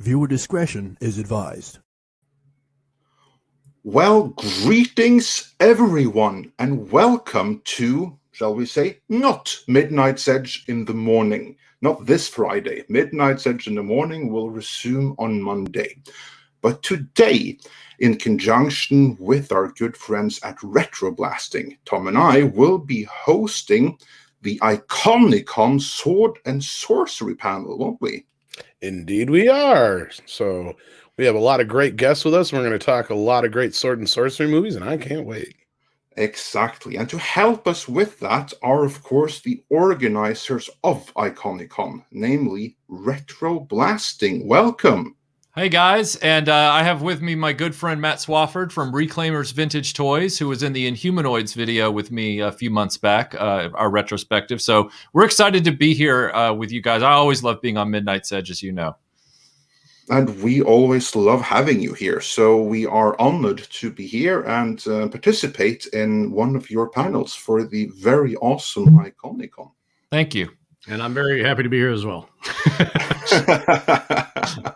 Viewer discretion is advised. Well, greetings everyone, and welcome to, shall we say, not Midnight's Edge in the morning. Not this Friday. Midnight's Edge in the morning will resume on Monday. But today, in conjunction with our good friends at Retroblasting, Tom and I will be hosting the Iconicon Sword and Sorcery panel, won't we? Indeed we are. So we have a lot of great guests with us. We're going to talk a lot of great sword and sorcery movies, and I can't wait. Exactly. And to help us with that are, of course, the organizers of Iconicon, namely Retroblasting. Welcome. Hey guys, and I have with me my good friend Matt Swafford from Reclaimers Vintage Toys, who was in the Inhumanoids video with me a few months back, our retrospective. So we're excited to be here with you guys. I always love being on Midnight's Edge, as you know. And we always love having you here. So we are honored to be here and participate in one of your panels for the very awesome Iconicon. Thank you. And I'm very happy to be here as well.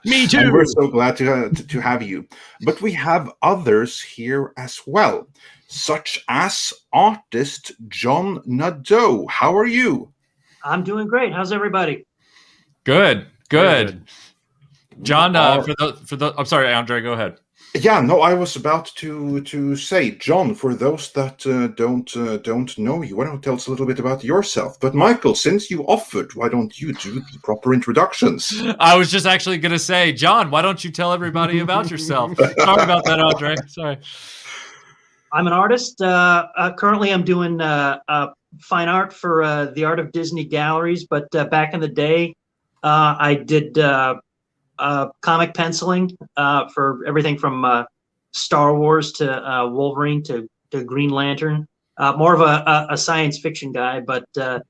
Me too. And we're so glad to have you. But we have others here as well, such as artist John Nadeau. How are you? I'm doing great. How's everybody? Good. John, for the I'm sorry, Andre, go ahead. Yeah, no, I was about to say, John, for those that don't know you, why don't you tell us a little bit about yourself? But Michael, since you offered, why don't you do the proper introductions? I was just actually going to say, John, why don't you tell everybody about yourself? Sorry about that, Andre. Sorry. I'm an artist. Currently, I'm doing fine art for the Art of Disney Galleries. But back in the day, I did comic penciling for everything from Star Wars to Wolverine to Green Lantern. More of a science fiction guy, but the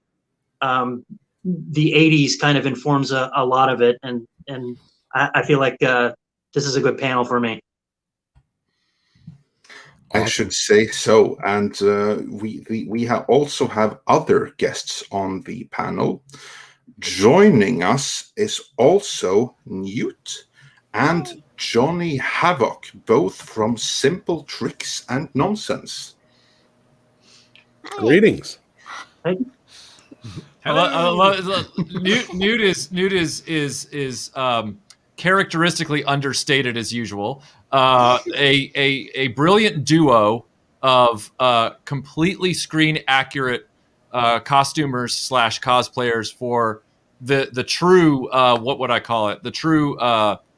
80s kind of informs a lot of it, and I feel like this is a good panel for me. I should say so, and we also have other guests on the panel. Joining us is also Newt and Johnny Havoc, both from Simple Tricks and Nonsense. Greetings. Newt is characteristically understated as usual. A brilliant duo of completely screen accurate costumers / cosplayers for the true what would I call it? The true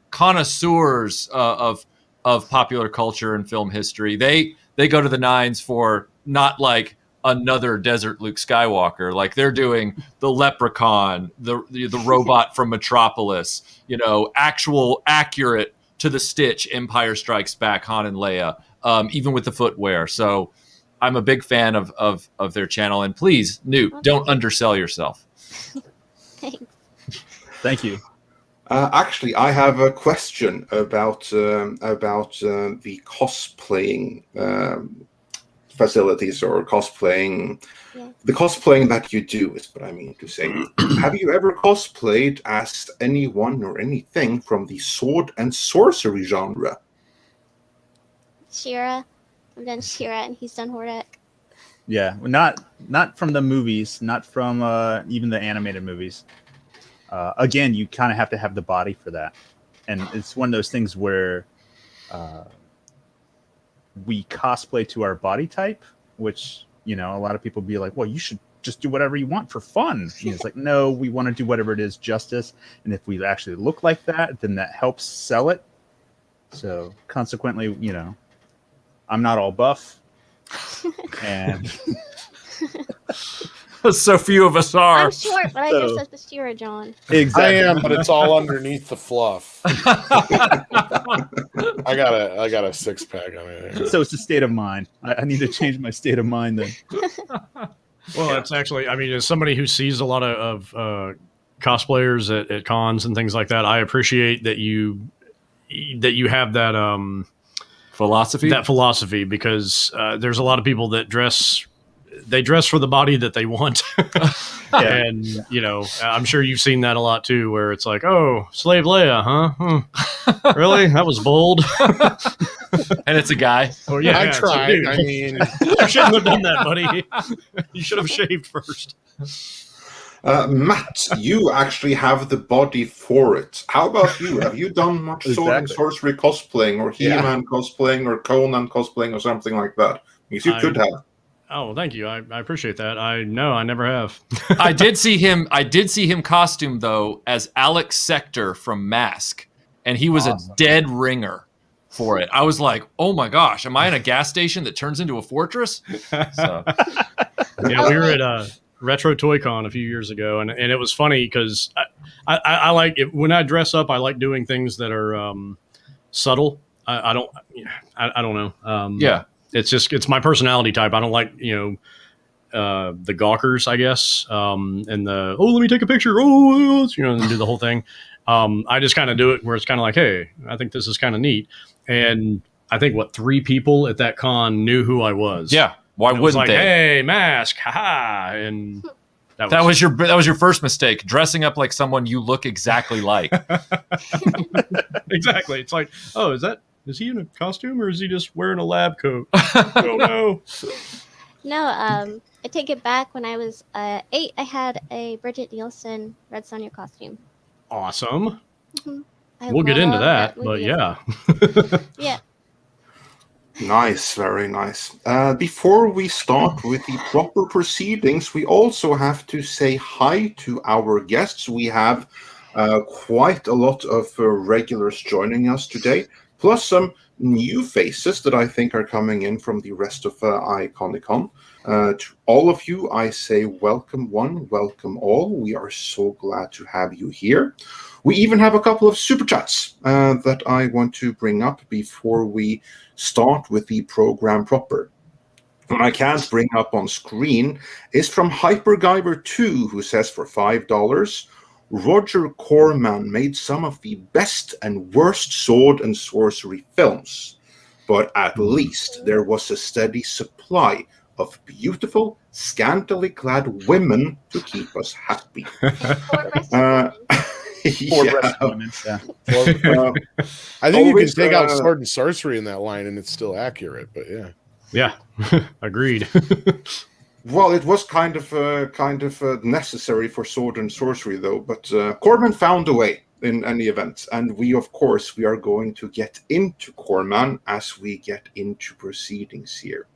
connoisseurs of popular culture and film history. They go to the nines for not like another Desert Luke Skywalker. Like they're doing the Leprechaun, the robot from Metropolis. Actual accurate to the stitch. Empire Strikes Back, Han and Leia, even with the footwear. So I'm a big fan of their channel. And please, Newt, don't undersell yourself. Thanks. Thank you. Actually, I have a question about the cosplaying facilities or cosplaying. Yeah. The cosplaying that you do is what I mean to say. Have you ever cosplayed as anyone or anything from the sword and sorcery genre? Shira. I've done Shira and he's done Hordak. Yeah, not from the movies, not from even the animated movies. Again, you kind of have to have the body for that. And it's one of those things where we cosplay to our body type, which, a lot of people be like, well, you should just do whatever you want for fun. It's like, no, we want to do whatever it is justice. And if we actually look like that, then that helps sell it. So consequently, I'm not all buff. And so few of us are. I'm short, but I dress up as Shira, John. Exactly. I am, but it's all underneath the fluff. I got a six pack on it. So it's a state of mind. I need to change my state of mind then. Well, it's actually, as somebody who sees a lot of cosplayers at cons and things like that, I appreciate that you have that philosophy. That philosophy, because there's a lot of people that dress they dress for the body that they want. And, you know, I'm sure you've seen that a lot too, where it's like, oh, Slave Leia, huh? Really? That was bold. And it's a guy. Oh, yeah. I tried. Dude, I mean, you shouldn't have done that, buddy. You should have shaved first. Matt, you actually have the body for it. How about you? Have you done much Sword and Exactly. Sorcery cosplaying, or He-Man cosplaying, or Conan cosplaying, or something like that? Because you could have. Oh, thank you. I appreciate that. I never have. I did see him costumed though as Alex Sector from Mask, and he was a dead ringer for it. I was like, oh my gosh, am I in a gas station that turns into a fortress? So. Yeah, we were at Retro Toy Con a few years ago, and it was funny because I like it when I dress up. I like doing things that are subtle. I don't know. Yeah, it's my personality type. I don't like the gawkers, I guess, and the let me take a picture, and do the whole thing. I just kind of do it where it's kind of like, hey, I think this is kind of neat, and I think 3 people at that con knew who I was. Yeah. Why wouldn't like, they? Hey, Mask, haha! And that was your first mistake, dressing up like someone you look exactly like. Exactly. It's like, oh, is he in a costume or is he just wearing a lab coat? Oh no. No, I take it back. When I was 8, I had a Bridget Nielsen Red Sonja costume. Awesome. Mm-hmm. We'll get into that, movie but yeah. Yeah. Nice, very nice. Before we start with the proper proceedings, we also have to say hi to our guests. We have quite a lot of regulars joining us today, plus some new faces that I think are coming in from the rest of Iconicon. To all of you, I say welcome one, welcome all. We are so glad to have you here. We even have a couple of super chats that I want to bring up before we start with the program proper. What I can't bring up on screen is from HyperGyver2, who says for $5, Roger Corman made some of the best and worst sword and sorcery films, but at least there was a steady supply of beautiful, scantily clad women to keep us happy. I think you can Always, take out Sword and Sorcery in that line and it's still accurate, but yeah. Yeah, agreed. Well, it was kind of necessary for Sword and Sorcery, though. But Corman found a way in any event, and we are going to get into Corman as we get into proceedings here.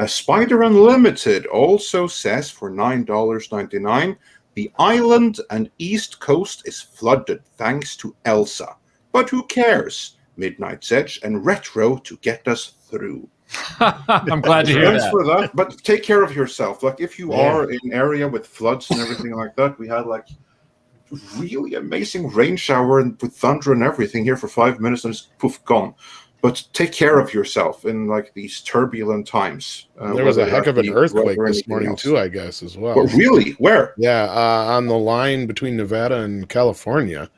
Spider Unlimited also says for $9.99, the island and east coast is flooded thanks to Elsa, but who cares? Midnight's Edge and Retro to get us through. I'm glad to hear Thanks that. for that, but take care of yourself. Like if you are in an area with floods and everything like that, we had like really amazing rain shower and with thunder and everything here for 5 minutes and it's poof gone. But take care of yourself in like these turbulent times. There was a heck of an earthquake this morning too, I guess, as well. But really? Where? Yeah, on the line between Nevada and California.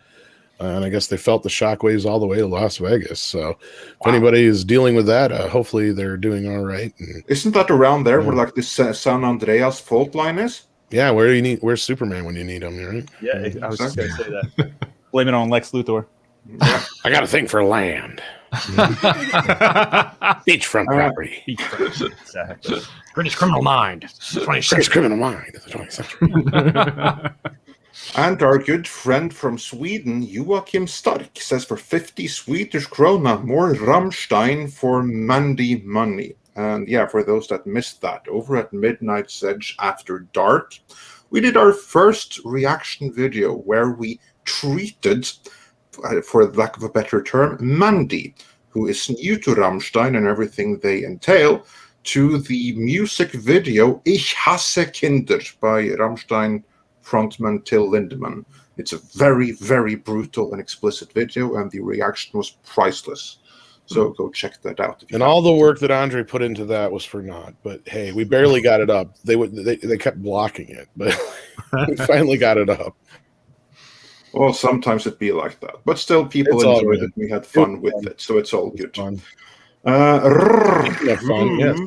And I guess they felt the shockwaves all the way to Las Vegas. So if anybody is dealing with that, hopefully they're doing all right. And, isn't that around there where like this San Andreas fault line is? Yeah, where's Superman when you need him, right? Yeah, I was just going to say that. Blame it on Lex Luthor. Yeah. I got a thing for land. Beachfront property. Exactly. British criminal mind. British criminal mind of the 20th century. And our good friend from Sweden, Joachim Stark, says for 50 Swedish krona, more Rammstein for Mandy money. And yeah, for those that missed that, over at Midnight's Edge After Dark, we did our first reaction video where we treated, for lack of a better term, Mandy, who is new to Rammstein and everything they entail, to the music video Ich hasse Kinder by Rammstein frontman Till Lindemann. It's a very, very brutal and explicit video, and the reaction was priceless. So go check that out. And all the work that Andre put into that was for naught. But hey, we barely got it up. They kept blocking it, but we finally got it up. Well, sometimes it be like that, but still, people enjoyed it. We had fun with it, so it's all good.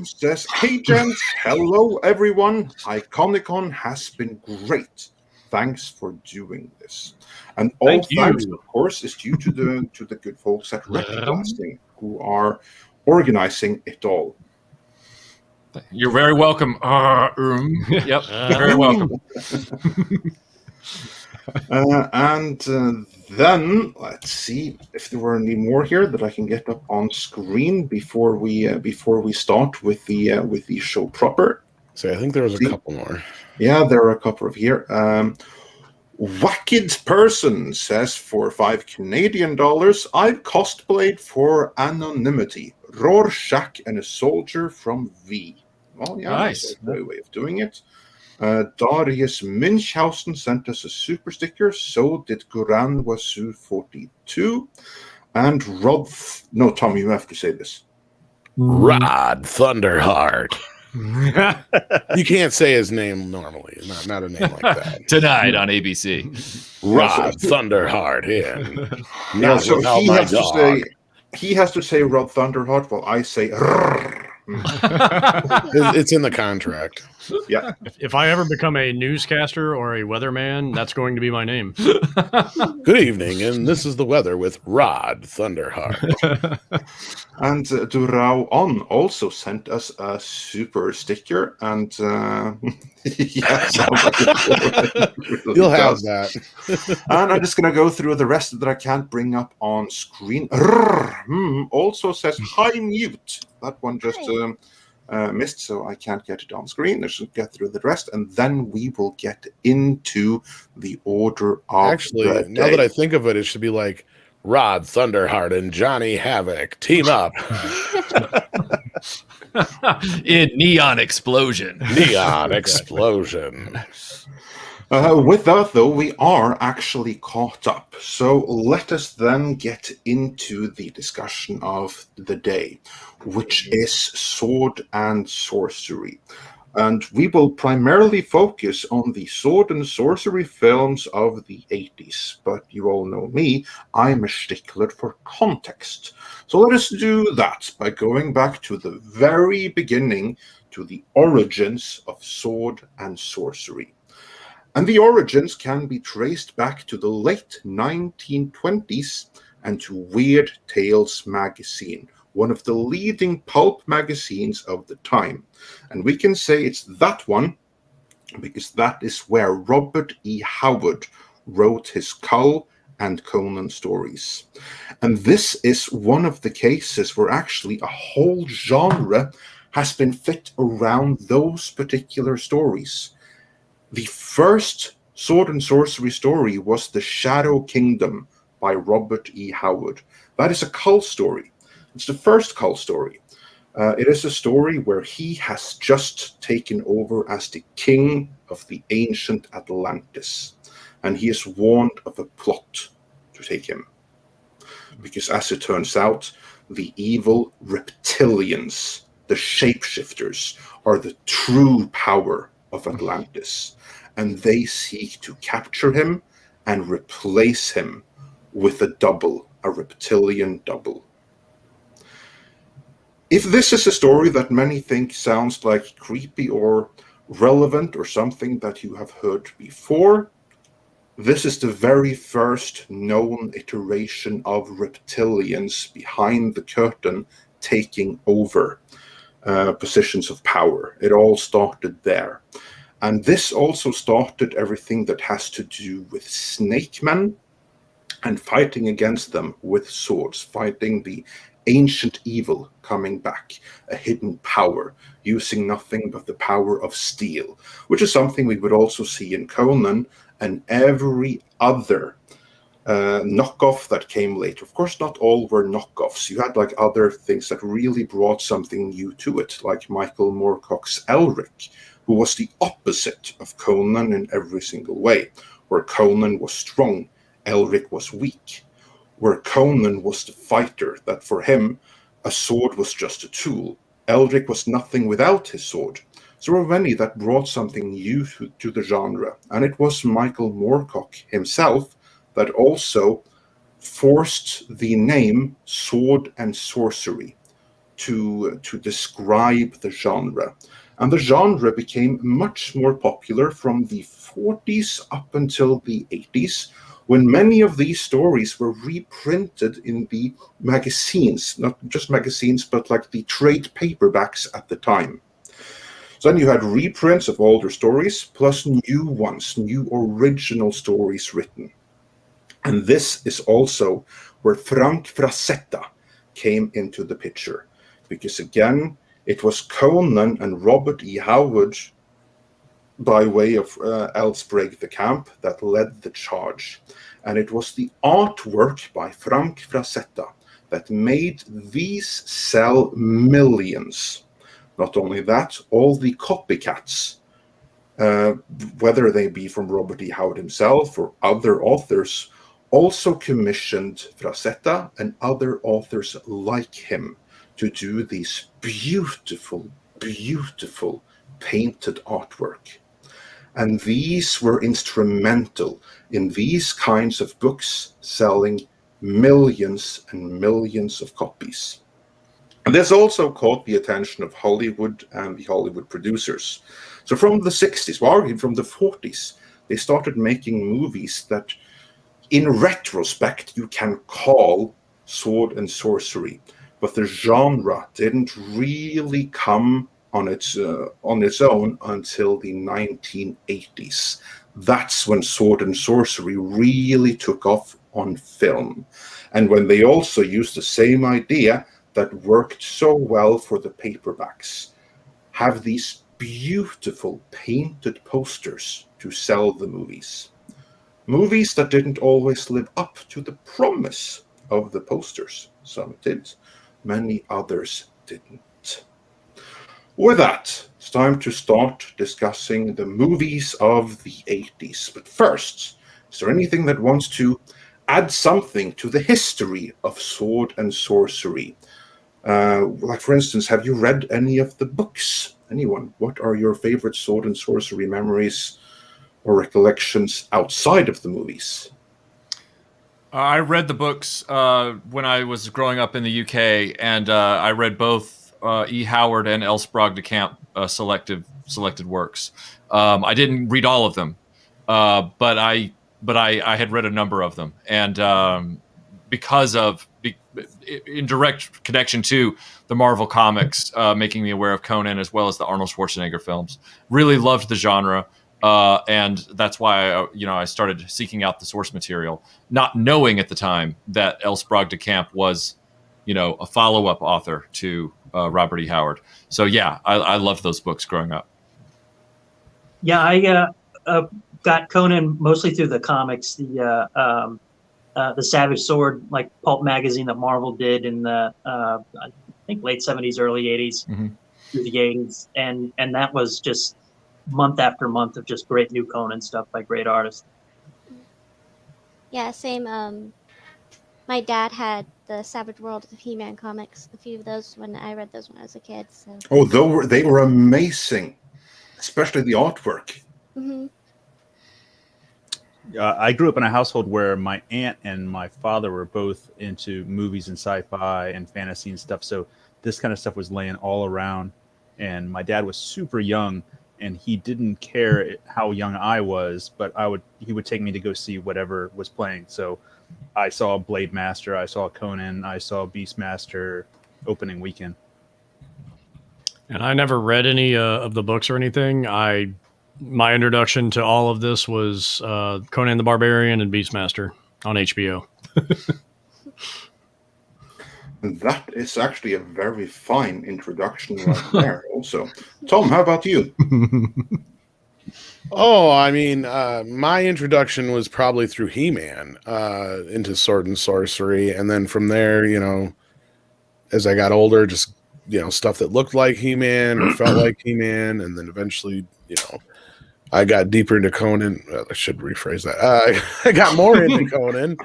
Says, hey gents, hello everyone. Iconicon has been great. Thanks for doing this. And all Thank you. thanks, of course, is due to the good folks at Retroblasting who are organizing it all. You're very welcome. Yep, very welcome. Then let's see if there were any more here that I can get up on screen before we start with the show proper. So I think there was a couple more. Yeah, there are a couple of here. Wacked Person says, for $5 Canadian, I've cosplayed for Anonymity, Rorschach and a soldier from V. Well, yeah, Nice. That's a great way of doing it. Darius Munchausen sent us a super sticker. So did Goran Wasu 42. And Rod... No, Tom, you have to say this. Rod Thunderheart. You can't say his name normally. Not a name like that. Tonight on ABC. Rod Thunderheart. Yeah. Yeah, so he has to say Rod Thunderheart while I say It's in the contract. Yeah. If I ever become a newscaster or a weatherman, that's going to be my name. Good evening, and this is the weather with Rod Thunderheart. And Durao On also sent us a super sticker, and yeah, You'll have that. And I'm just going to go through the rest that I can't bring up on screen. Also says, hi, Newt. That one just missed, so I can't get it on screen. Let's just get through the rest, and then we will get into the order of Actually, now that I think of it, it should be like Rod Thunderheart and Johnny Havoc team up. In Neon Explosion. Neon Explosion. With that, though, we are actually caught up. So let us then get into the discussion of the day, which is Sword and Sorcery. And we will primarily focus on the Sword and Sorcery films of the 80s. But you all know me, I'm a stickler for context. So let us do that by going back to the very beginning, to the origins of Sword and Sorcery. And the origins can be traced back to the late 1920s and to Weird Tales magazine, one of the leading pulp magazines of the time. And we can say it's that one because that is where Robert E. Howard wrote his Krull and Conan stories. And this is one of the cases where actually a whole genre has been fit around those particular stories. The first Sword and Sorcery story was The Shadow Kingdom by Robert E. Howard. That is a Krull story. It's the first Krull story. It is a story where he has just taken over as the king of the ancient Atlantis. And he is warned of a plot to take him. Because as it turns out, the evil reptilians, the shapeshifters, are the true power of Atlantis. And they seek to capture him and replace him with a reptilian double. If this is a story that many think sounds like creepy or relevant or something that you have heard before, this is the very first known iteration of reptilians behind the curtain taking over positions of power. It all started there. And this also started everything that has to do with snake men and fighting against them with swords, fighting the ancient evil coming back, a hidden power, using nothing but the power of steel, which is something we would also see in Conan and every other knockoff that came later. Of course, not all were knockoffs. You had like other things that really brought something new to it, like Michael Moorcock's Elric, who was the opposite of Conan in every single way. Where Conan was strong, Elric was weak. Where Conan was the fighter, that for him, a sword was just a tool. Elric was nothing without his sword. So there were many that brought something new to the genre. And it was Michael Moorcock himself that also forced the name Sword and Sorcery to describe the genre. And the genre became much more popular from the 40s up until the 80s, when many of these stories were reprinted in the magazines, not just magazines, but like the trade paperbacks at the time. So then you had reprints of older stories, plus new ones, new original stories written. And this is also where Frank Frazetta came into the picture, because again, it was Conan and Robert E. Howard, by way of Elsbreg the Camp, that led the charge. And it was the artwork by Frank Frazetta that made these sell millions. Not only that, all the copycats, whether they be from Robert E. Howard himself or other authors, also commissioned Frazetta and other authors like him to do these beautiful, beautiful painted artwork. And these were instrumental in these kinds of books selling millions and millions of copies. And this also caught the attention of Hollywood and the Hollywood producers. So from the 60s, well, arguably from the 40s, they started making movies that, in retrospect, you can call sword and sorcery, but the genre didn't really come on its own until the 1980s. That's when sword and sorcery really took off on film, and when they also used the same idea that worked so well for the paperbacks: have these beautiful painted posters to sell the movies. Movies that didn't always live up to the promise of the posters. Some did, many others didn't. With that, it's time to start discussing the movies of the 80s. But first, is there anything that wants to add something to the history of sword and sorcery? Like, for instance, have you read any of the books? Anyone? What are your favorite sword and sorcery memories or recollections outside of the movies? I read the books when I was growing up in the UK, and I read both E. Howard and L. Sprague de Camp selected works. I didn't read all of them, but I had read a number of them, and because of in direct connection to the Marvel comics, making me aware of Conan as well as the Arnold Schwarzenegger films. Really loved the genre. And that's why I started seeking out the source material, not knowing at the time that L. Sprague de Camp was, a follow-up author to Robert E. Howard. So yeah, I loved those books growing up. Yeah, I got Conan mostly through the comics, the Savage Sword, like pulp magazine that Marvel did in the I think late 70s, early 80s, through the 80s, and that was just month after month of just great new Conan stuff by great artists. Yeah, same. My dad had the Savage World of He-Man comics, a few of those when I read those when I was a kid. So. Oh, they were amazing, especially the artwork. Mm-hmm. I grew up in a household where my aunt and my father were both into movies and sci-fi and fantasy and stuff. So this kind of stuff was laying all around. And my dad was super young, and he didn't care how young I was, but he would take me to go see whatever was playing. So I saw Blade Master, I saw Conan, I saw Beastmaster opening weekend. And I never read any of the books or anything. My introduction to all of this was Conan the Barbarian and Beastmaster on HBO. And that is actually a very fine introduction right there also. Tom, how about you? Oh, I mean, my introduction was probably through He-Man into Sword and Sorcery. And then from there, as I got older, just, stuff that looked like He-Man or felt like He-Man. And then eventually, I got deeper into Conan. I should rephrase that. I got more into Conan,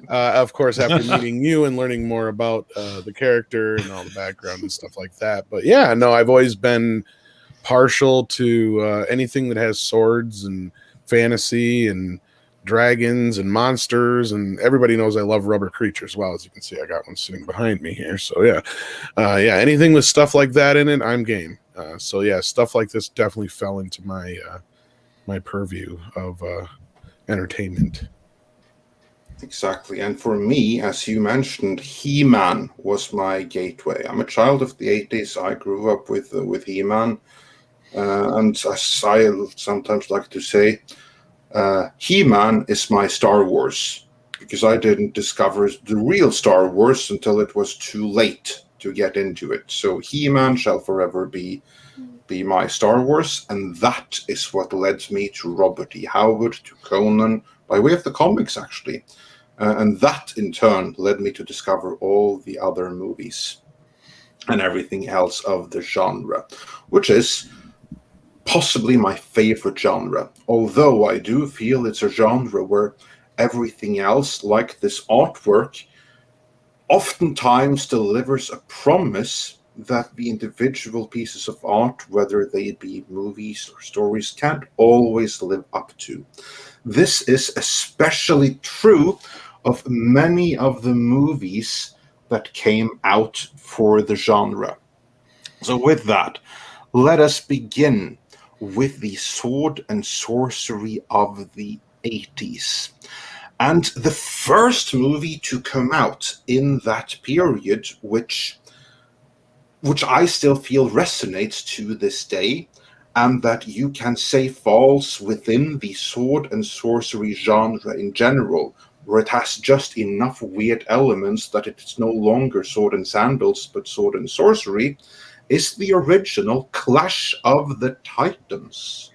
of course, after meeting you and learning more about the character and all the background and stuff like that. But yeah, no, I've always been partial to anything that has swords and fantasy and dragons and monsters, and everybody knows I love rubber creatures. Well, as you can see, I got one sitting behind me here. So yeah, anything with stuff like that in it, I'm game. So yeah, stuff like this definitely fell into my my purview of entertainment. Exactly. And for me, as you mentioned, He-Man was my gateway. I'm a child of the 80s. I grew up with He-Man. And as I sometimes like to say, He-Man is my Star Wars, because I didn't discover the real Star Wars until it was too late to get into it. So He-Man shall forever be my Star Wars, and that is what led me to Robert E. Howard, to Conan, by way of the comics, actually. And that, in turn, led me to discover all the other movies and everything else of the genre, which is possibly my favorite genre, although I do feel it's a genre where everything else, like this artwork, oftentimes delivers a promise that the individual pieces of art, whether they be movies or stories, can't always live up to. This is especially true of many of the movies that came out for the genre. So with that, let us begin with the Sword and Sorcery of the 80s. And the first movie to come out in that period, which I still feel resonates to this day, and that you can say falls within the Sword and Sorcery genre in general, where it has just enough weird elements that it's no longer Sword and Sandals, but Sword and Sorcery, is the original Clash of the Titans.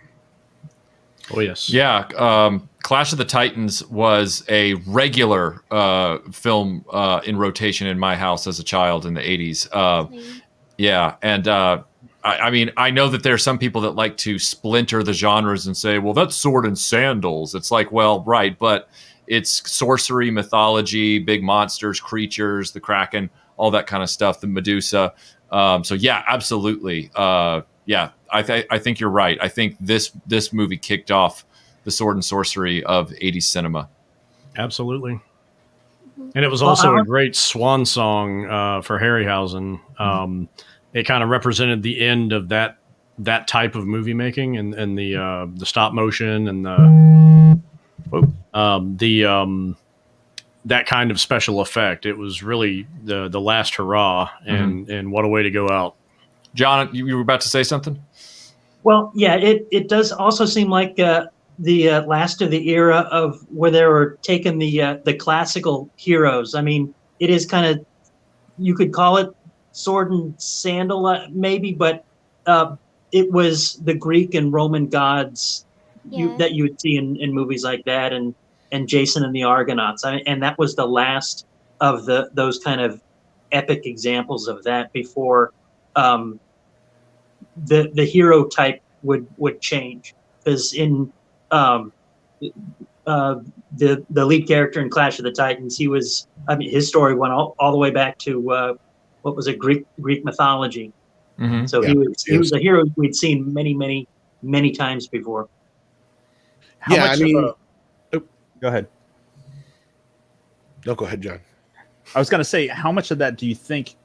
Oh, yes. Yeah. Clash of the Titans was a regular film in rotation in my house as a child in the 80s. Yeah. And I mean, I know that there are some people that like to splinter the genres and say, well, that's Sword and Sandals. It's like, well, right. But it's sorcery, mythology, big monsters, creatures, the Kraken, all that kind of stuff, the Medusa. So yeah, absolutely. Yeah, I think you're right. I think this movie kicked off the Sword and Sorcery of 80s cinema. Absolutely. And it was also a great swan song for Harryhausen. It kind of represented the end of that type of movie making and the stop motion and that kind of special effect. It was really the last hurrah, and what a way to go out. John, you were about to say something? Well, yeah, it does also seem like the last of the era of where they were taking the classical heroes. I mean, it is kind of, you could call it sword and sandal maybe, but it was the Greek and Roman gods that you would see in movies like that, and Jason and the Argonauts. And that was the last of those kind of epic examples of that before the hero type would change. Because in the lead character in Clash of the Titans, his story went all the way back to what was it, Greek mythology. Mm-hmm. So he was a hero we'd seen many times before. Go ahead. No, go ahead, John. I was going to say, how much of that do you think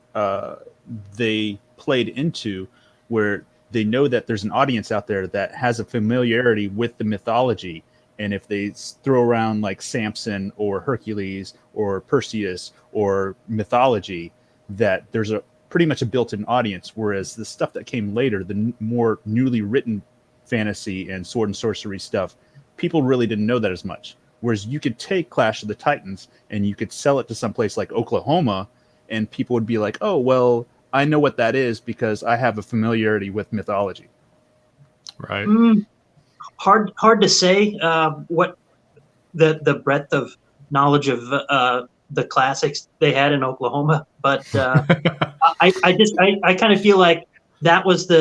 they played into, where they know that there's an audience out there that has a familiarity with the mythology, and if they throw around like Samson or Hercules or Perseus or mythology, that there's pretty much a built-in audience, whereas the stuff that came later, the more newly written fantasy and sword and sorcery stuff, people really didn't know that as much. Whereas you could take Clash of the Titans and you could sell it to some place like Oklahoma, and people would be like, oh, well, I know what that is because I have a familiarity with mythology. Right. Hard to say what the breadth of knowledge of the classics they had in Oklahoma, but I kind of feel like that was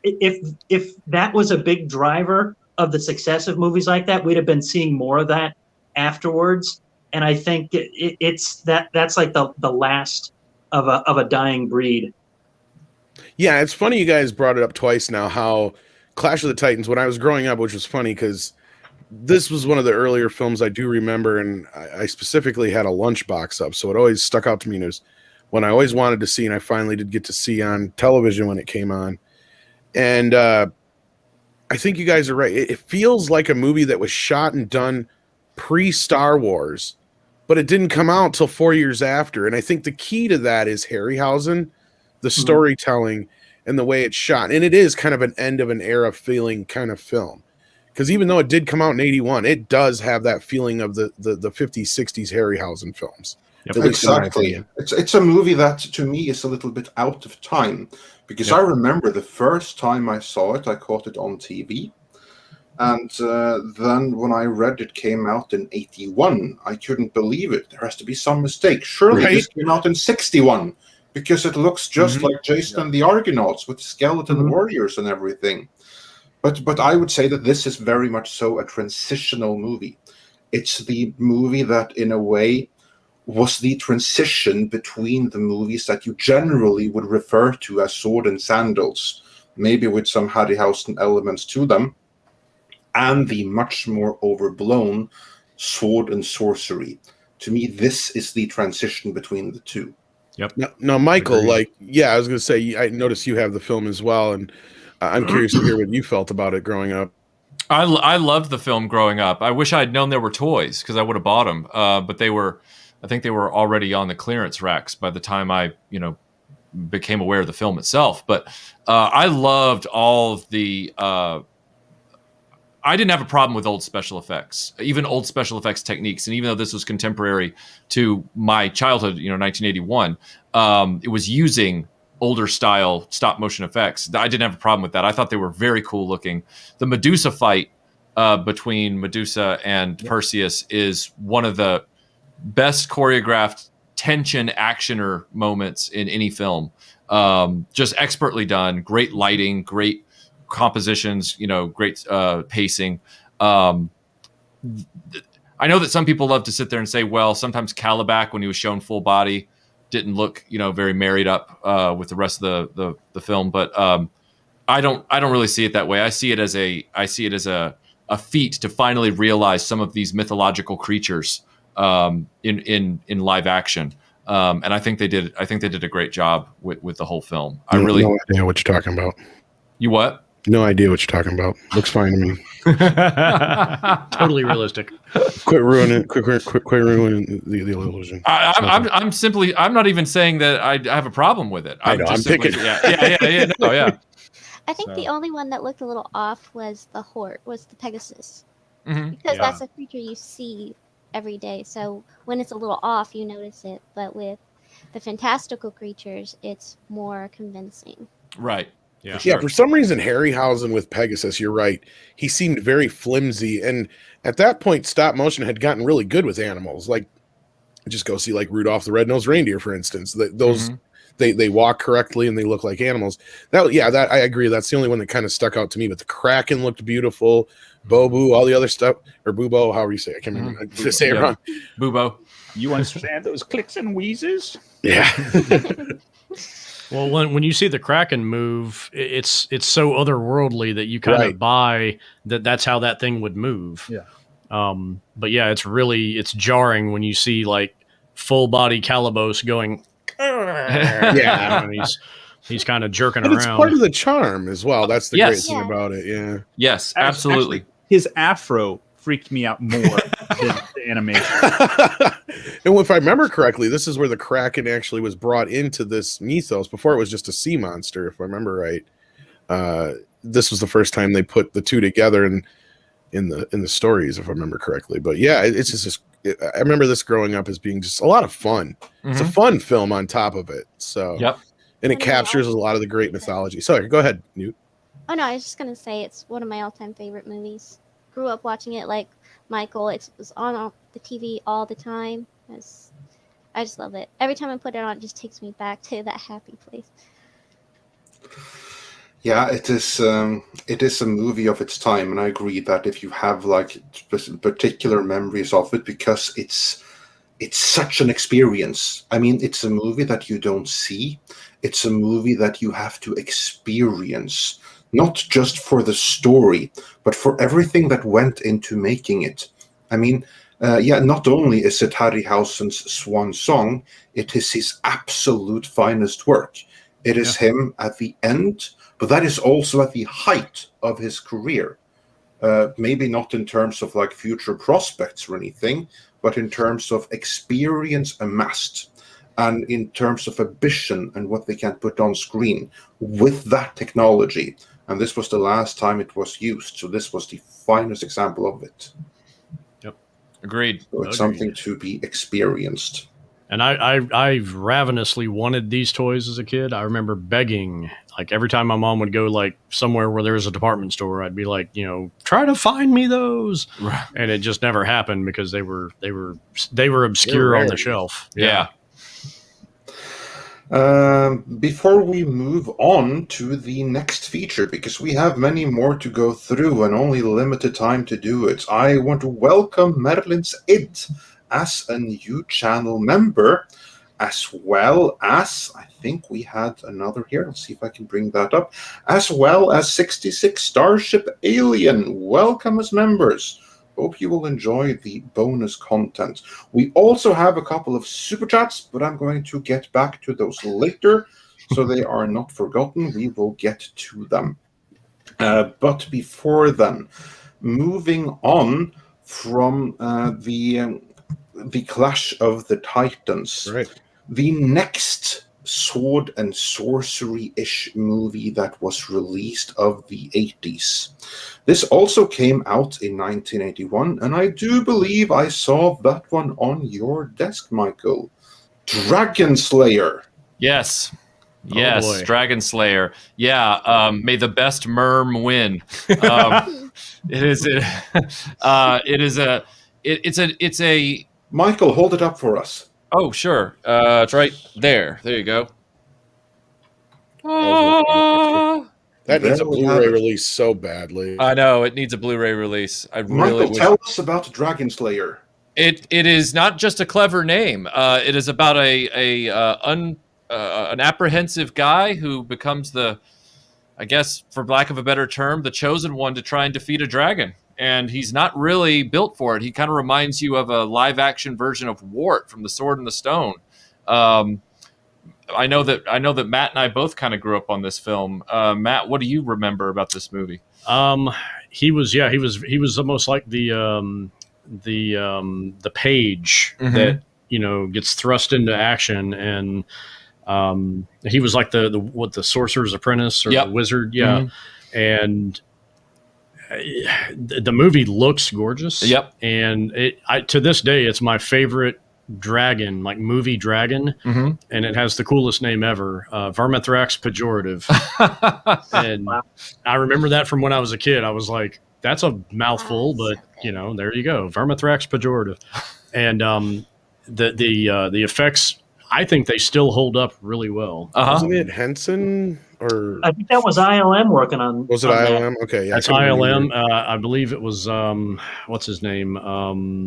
if that was a big driver of the success of movies like that, we'd have been seeing more of that afterwards. And I think that's like the last of a dying breed. Yeah, it's funny you guys brought it up twice now, how Clash of the Titans, when I was growing up, which was funny because this was one of the earlier films I do remember, and I specifically had a lunchbox up, so it always stuck out to me. And it was one I always wanted to see, and I finally did get to see on television when it came on. And I think you guys are right. It feels like a movie that was shot and done pre-Star Wars, but it didn't come out till 4 years after. And I think the key to that is Harryhausen, the storytelling, and the way it's shot. And it is kind of an end of an era feeling kind of film. Because even though it did come out in 81, it does have that feeling of the 50s, 60s Harryhausen films. Yep. Exactly. It's a movie that, to me, is a little bit out of time. Because I remember the first time I saw it, I caught it on TV. And then when I read it came out in 81, I couldn't believe it. There has to be some mistake. Surely this came out in 61, because it looks just like Jason and the Argonauts with skeleton warriors and everything. But I would say that this is very much so a transitional movie. It's the movie that, in a way, was the transition between the movies that you generally would refer to as Sword and Sandals, maybe with some Harryhausen elements to them, and the much more overblown Sword and Sorcery. To me, this is the transition between the two. Yep. Now Michael, I was going to say, I noticed you have the film as well, and I'm curious to hear what you felt about it growing up. I loved the film growing up. I wish I had known there were toys, because I would have bought them. But I think they were already on the clearance racks by the time I, became aware of the film itself. But I loved all of the. I didn't have a problem with old special effects, even old special effects techniques. And even though this was contemporary to my childhood, 1981, it was using older style stop motion effects. I didn't have a problem with that. I thought they were very cool looking. The Medusa fight between Medusa and Perseus is one of the best choreographed tension actioner moments in any film. Just expertly done, great lighting, great compositions, great pacing. I know that some people love to sit there and say, well, sometimes Calabac, when he was shown full body, didn't look, very married up with the rest of the film. But I don't really see it that way. I see it as a feat to finally realize some of these mythological creatures in live action. And I think they did a great job with the whole film. I really no idea what you're talking about. You what? No idea what you're talking about. Looks fine to me. Totally realistic. Quit ruining the illusion. I'm not even saying that I have a problem with it. I'm picking. Yeah. I think the only one that looked a little off was the Pegasus. Because that's a creature you see every day. So when it's a little off, you notice it. But with the fantastical creatures, it's more convincing. Right. Yeah. Yeah, for some reason, Harryhausen with Pegasus, you're right. He seemed very flimsy. And at that point, stop motion had gotten really good with animals. Like, just go see like Rudolph the Red-Nosed Reindeer, for instance. Those they walk correctly and they look like animals. That I agree. That's the only one that kind of stuck out to me. But the Kraken looked beautiful. Bobu, all the other stuff, or Bubo, however you say it. I can't remember. Did I say it wrong? Bubo. You understand those clicks and wheezes? Yeah. Well, when you see the Kraken move, it's so otherworldly that you kind of buy that's how that thing would move. Yeah. But yeah, it's jarring when you see like full body Calibos going. And he's kind of jerking around. It's part of the charm as well. That's the great thing about it. Yeah. Yes, absolutely. Actually, his afro freaked me out more than the animation. And if I remember correctly, this is where the Kraken actually was brought into this mythos. Before it was just a sea monster, if I remember right. This was the first time they put the two together in the stories, if I remember correctly. But yeah, it's just I remember this growing up as being just a lot of fun. It's a fun film on top of it. So and it captures a lot of the great mythology. Sorry, go ahead, Newt. Oh no, I was just gonna say it's one of my all-time favorite movies. Grew up watching it like Michael. It was on the TV all the time. I just love it. Every time I put it on, it just takes me back to that happy place. Yeah, it is a movie of its time, and I agree that if you have like particular memories of it, because it's such an experience. I mean, it's a movie that you don't see. It's a movie that you have to experience. not just for the story, but for everything that went into making it. I mean, not only is it Harryhausen's swan song, it is his absolute finest work. It is him at the end, but that is also at the height of his career. Maybe not in terms of like future prospects or anything, but in terms of experience amassed and in terms of ambition and what they can put on screen with that technology. And this was the last time it was used, so this was the finest example of it. Yep, agreed. So it's something to be experienced. And I ravenously wanted these toys as a kid. I remember begging, like every time my mom would go like somewhere where there was a department store, I'd be like, try to find me those. Right. And it just never happened because they were obscure on the shelf. Yeah. Before we move on to the next feature, because we have many more to go through and only limited time to do it, I want to welcome Merlin's Id as a new channel member, as well as, I think we had another here, let's see if I can bring that up, as well as 66 Starship Alien. Welcome as members. Hope you will enjoy the bonus content. We also have a couple of super chats, but I'm going to get back to those later, so they are not forgotten. We will get to them. But before then, moving on from the Clash of the Titans, Right. the next Sword and Sorcery-ish movie that was released of the 80s. This also came out in 1981, and I do believe I saw that one on your desk, Michael. Dragon Slayer. Yes. Oh, Yes, boy. Dragon Slayer. Yeah, may the best merm win. It's a. Michael, hold it up for us. Oh, sure. It's right there. There you go. That needs a There we have Blu-ray it. release so badly. I know it needs a Bluray release. I really Michael, wish. tell us about Dragon Slayer. It is not just a clever name. It is about an apprehensive guy who becomes I guess, for lack of a better term, the chosen one to try and defeat a dragon. And he's not really built for it. He kind of reminds you of a live-action version of Wart from The Sword and the Stone. I know that Matt and I both kind of grew up on this film. Matt, what do you remember about this movie? He was almost like the page that gets thrust into action, and he was like the sorcerer's apprentice or the wizard, and the movie looks gorgeous. And to this day, it's my favorite dragon, like movie dragon, and it has the coolest name ever, Vermithrax Pejorative. And I remember that from when I was a kid. I was like, that's a mouthful, but there you go, Vermithrax Pejorative. And the effects, I think they still hold up really well. Wasn't it Henson or I think that was ILM working on. was it on that. ILM? Okay, yeah, That's ILM. I believe it was what's his name?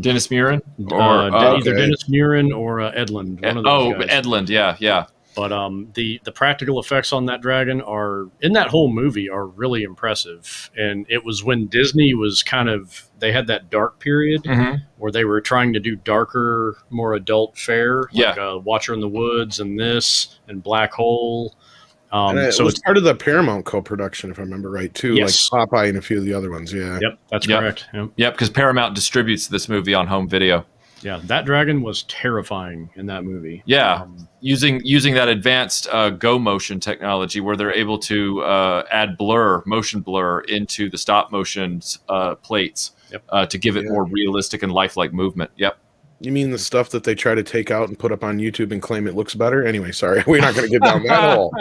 Dennis Muren? Either Dennis Muren or Edlund. One of those guys. Edlund, yeah. But the practical effects on that dragon in that whole movie are really impressive. And it was when Disney was they had that dark period where they were trying to do darker, more adult fare, like Watcher in the Woods and this and Black Hole. So it's part of the Paramount co-production, if I remember right, too. Yes. Like Popeye and a few of the other ones, yeah. Yep, that's correct. Yep, because Paramount distributes this movie on home video. Yeah, that dragon was terrifying in that movie. Yeah, using that advanced Go motion technology where they're able to add motion blur into the stop motion plates to give it more realistic and lifelike movement. Yep. You mean the stuff that they try to take out and put up on YouTube and claim it looks better? Anyway, sorry, we're not going to get down that hole.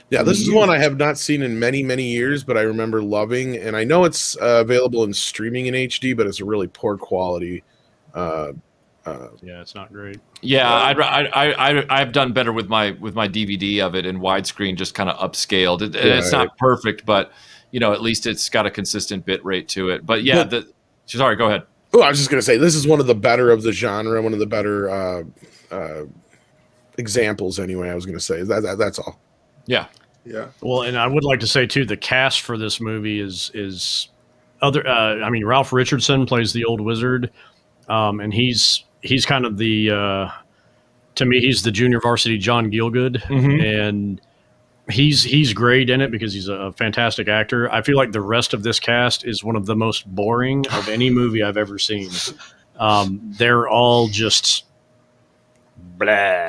Yeah, this is one I have not seen in many, many years, but I remember loving, and I know it's available in streaming in HD, but it's a really poor quality. Yeah, it's not great. Yeah, I've done better with my DVD of it in widescreen, just kind of upscaled. It's not perfect, but at least it's got a consistent bit rate to it. But yeah, sorry, go ahead. Oh, I was just going to say, this is one of the better of the genre, one of the better examples anyway. I was going to say that's all. Yeah. Yeah. Well, and I would like to say too, the cast for this movie is other. I mean, Ralph Richardson plays the old wizard, and he's kind of the to me he's the junior varsity John Gielgud, and he's great in it because he's a fantastic actor. I feel like the rest of this cast is one of the most boring of any movie I've ever seen. They're all just blah.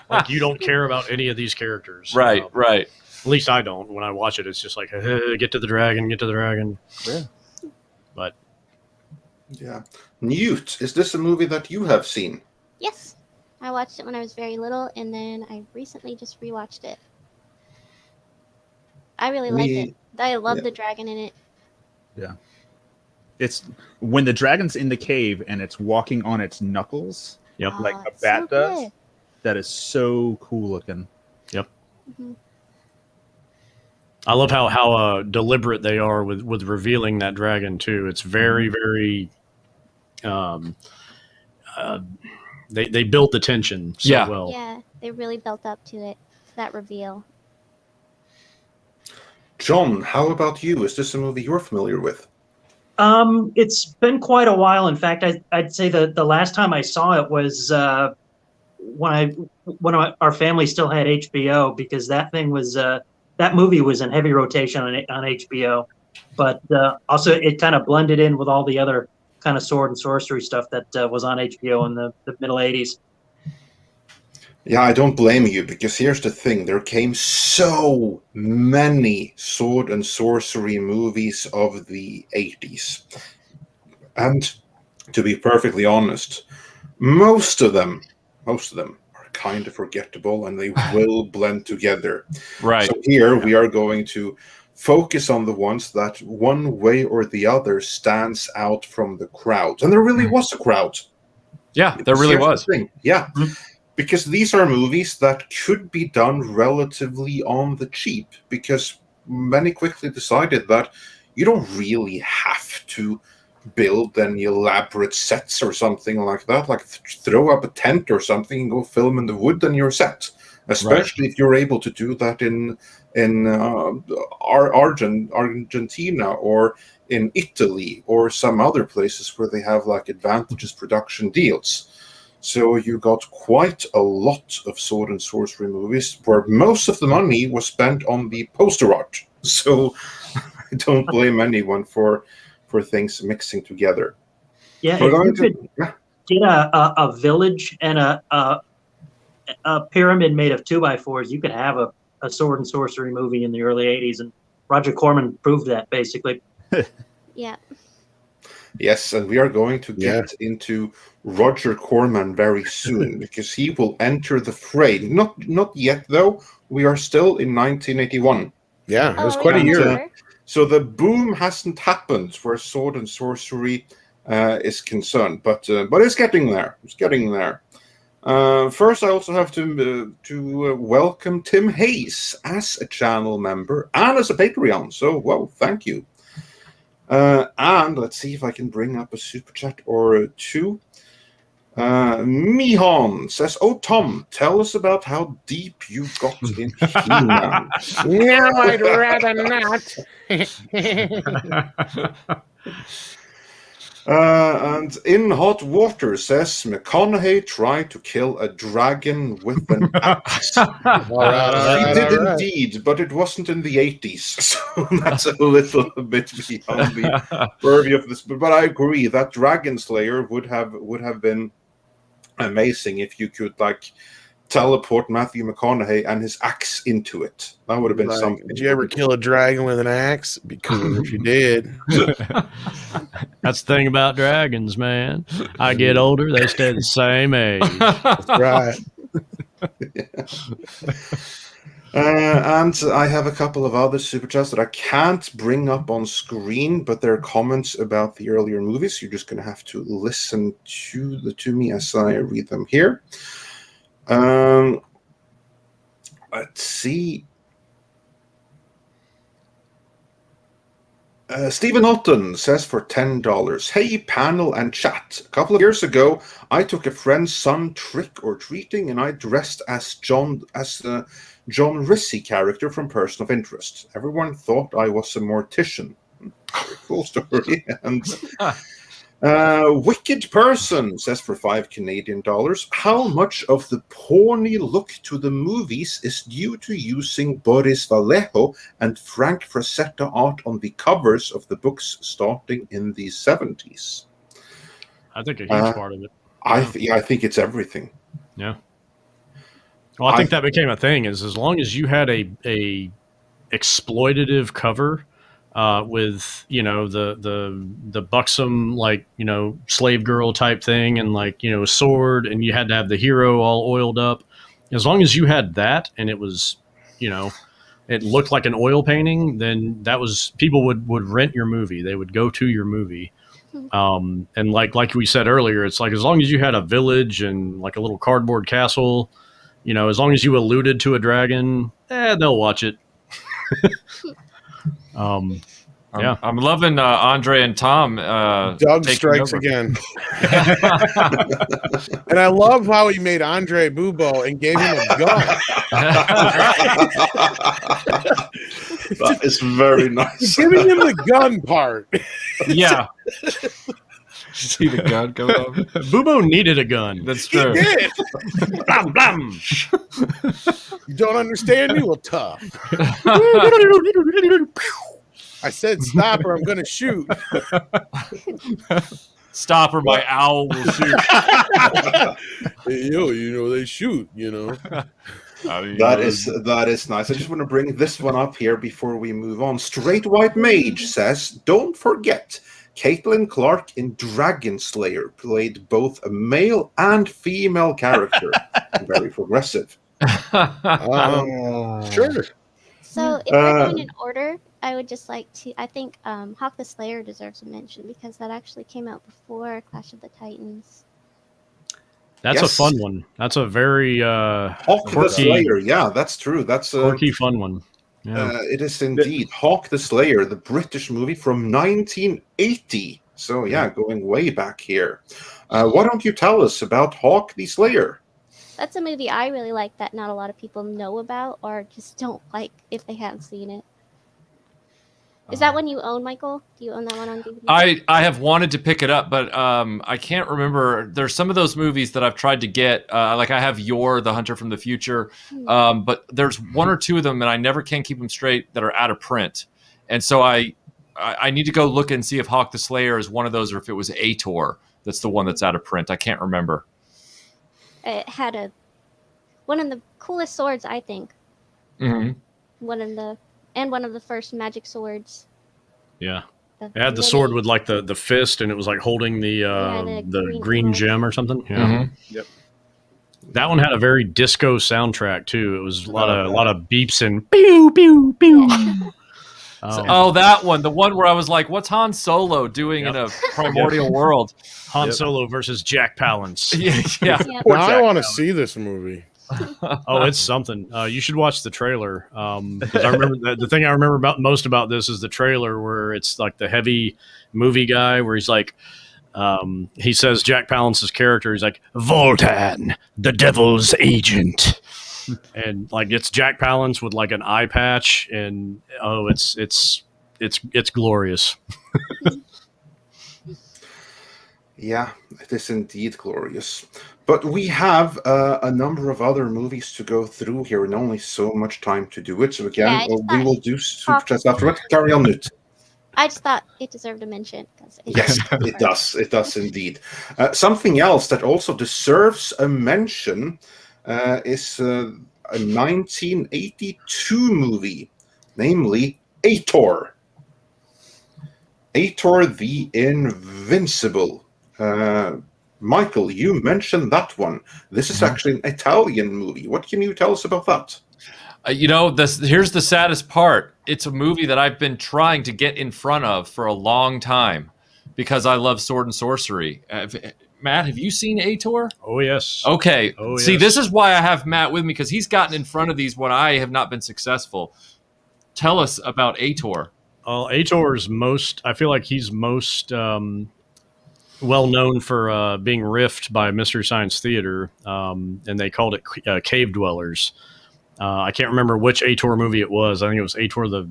Like you don't care about any of these characters. Right. At least I don't. When I watch it, it's just like, get to the dragon, get to the dragon. Yeah. But Yeah. Newt, is this a movie that you have seen? Yes, I watched it when I was very little, and then I recently just rewatched it. I really liked it. I love the dragon in it. Yeah. It's when the dragon's in the cave and it's walking on its knuckles, like a bat does. Good. That is so cool looking. Yep. Mm-hmm. I love how deliberate they are with revealing that dragon too. It's very, very. They build the tension so well. Yeah, they really built up to it. That reveal. John, how about you? Is this a movie you're familiar with? It's been quite a while. In fact, I'd say the last time I saw it was when our family still had HBO, because that movie was in heavy rotation on HBO. But also it kind of blended in with all the other kind of sword and sorcery stuff that was on HBO in the middle 80s. Yeah, I don't blame you, because here's the thing. There came so many sword and sorcery movies of the 80s. And to be perfectly honest, most of them are kind of forgettable, and they will blend together. Right. So here we are going to focus on the ones that one way or the other stands out from the crowd. And there really was a crowd. Yeah, there really Here's the was. thing. Yeah. Because these are movies that could be done relatively on the cheap, because many quickly decided that you don't really have to build any elaborate sets or something like that. Like throw up a tent or something and go film in the wood and you're set. Especially if you're able to do that in Argentina or in Italy or some other places where they have like advantageous production deals. So you got quite a lot of sword and sorcery movies where most of the money was spent on the poster art. So I don't blame anyone for things mixing together. Yeah, if you could get a village and a pyramid made of 2x4s, you could have a sword and sorcery movie in the early 80s, and Roger Corman proved that, basically. Yeah. Yes, and we are going to get into Roger Corman very soon, because he will enter the fray. Not yet, though. We are still in 1981. Yeah, it was quite a year. So the boom hasn't happened where sword and sorcery is concerned, but it's getting there. It's getting there. First, I also have to welcome Tim Hayes as a channel member and as a Patreon. So, well, thank you. And let's see if I can bring up a super chat or two. Mihon says, "Oh, Tom, tell us about how deep you got in He-Man." No, I'd rather not. And In Hot Water says, "McConaughey tried to kill a dragon with an axe." He did indeed, but it wasn't in the 80s, so that's a little bit beyond the purview of this. But I agree that Dragon Slayer would have been amazing if you could like teleport Matthew McConaughey and his axe into it. That would have been something. Did you ever kill a dragon with an axe? It'd be cool if you did. That's the thing about dragons, man. I get older, they stay the same age. That's right. And I have a couple of other super chats that I can't bring up on screen, but they're comments about the earlier movies. You're just going to have to listen to me as I read them here. Let's see. Stephen Alton says for $10, "Hey, panel and chat. A couple of years ago, I took a friend's son trick-or-treating, and I dressed as John Rissy character from Person of Interest. Everyone thought I was a mortician." Very cool story. And Wicked Person says for $5 Canadian, "How much of the porny look to the movies is due to using Boris Vallejo and Frank Frazetta art on the covers of the books starting in the 70s? I think a huge part of it. I think it's everything. Yeah. Well, I think that became a thing. Is as long as you had a exploitative cover with the buxom slave girl type thing and a sword, and you had to have the hero all oiled up. As long as you had that and it was it looked like an oil painting, then that was people would rent your movie. They would go to your movie. And like we said earlier, it's like as long as you had a village and like a little cardboard castle, as long as you alluded to a dragon, they'll watch it. Yeah, I'm loving Andre and Tom. Doug strikes again, and I love how he made Andre Bubo and gave him a gun. That is very nice. Giving him the gun part. Yeah. See the gun go up. Bubo needed a gun. That's true. He did. Blam, blam. You don't understand me? Well, tough. I said stop or I'm going to shoot. Stop or my owl will shoot. Hey, they shoot, That is nice. I just want to bring this one up here before we move on. Straight White Mage says, "Don't forget, Caitlin Clark in Dragon Slayer played both a male and female character." Very progressive. Sure. So if we're going in order, I would just like to. I think Hawk the Slayer deserves a mention because that actually came out before Clash of the Titans. That's a fun one. That's a very Hawk the Slayer. Yeah, that's true. That's a quirky, fun one. Yeah. It is indeed Hawk the Slayer, the British movie from 1980. So yeah, going way back here. Why don't you tell us about Hawk the Slayer? That's a movie I really like that not a lot of people know about or just don't like if they haven't seen it. Is that one you own, Michael? Do you own that one on DVD? I have wanted to pick it up, but I can't remember. There's some of those movies that I've tried to get. Like I have Yor, the Hunter from the Future, but there's one or two of them, and I never can keep them straight, that are out of print. And so I need to go look and see if Hawk the Slayer is one of those, or if it was Ator that's the one that's out of print. I can't remember. It had one of the coolest swords, I think. Mm-hmm. One of the first magic swords. Yeah. It had the sword with like the fist, and it was like holding the green gem or something. Yeah. Mm-hmm. Yep. That one had a very disco soundtrack too. It was a lot of beeps and pew pew pew. That one, the one where I was like, "What's Han Solo doing in a primordial world?" Han Solo versus Jack Palance. Yeah. Now I want to see this movie. Oh, it's something. You should watch the trailer. 'Cause I remember the thing I remember most about this is the trailer where it's like the heavy movie guy where he's like, he says Jack Palance's character. He's like, "Voltan, the devil's agent," and like it's Jack Palance with like an eye patch, and it's glorious. Yeah, it is indeed glorious. But we have a number of other movies to go through here, and only so much time to do it. So again, we will do Super Chats afterward. Carry on, Newt. I just thought it deserved a mention. Yes, it does. It does indeed. Something else that also deserves a mention is a 1982 movie, namely Ator. Ator the Invincible. Michael, you mentioned that one. This is actually an Italian movie. What can you tell us about that? Here's the saddest part. It's a movie that I've been trying to get in front of for a long time because I love Sword and Sorcery. Matt, have you seen Ator? Oh, yes. Okay. Oh, See, yes. this is why I have Matt with me, because he's gotten in front of these when I have not been successful. Tell us about Ator. Ator's most. I feel like he's most well known for being riffed by Mystery Science Theater, and they called it Cave Dwellers. I can't remember which Ator movie it was. I think it was Ator the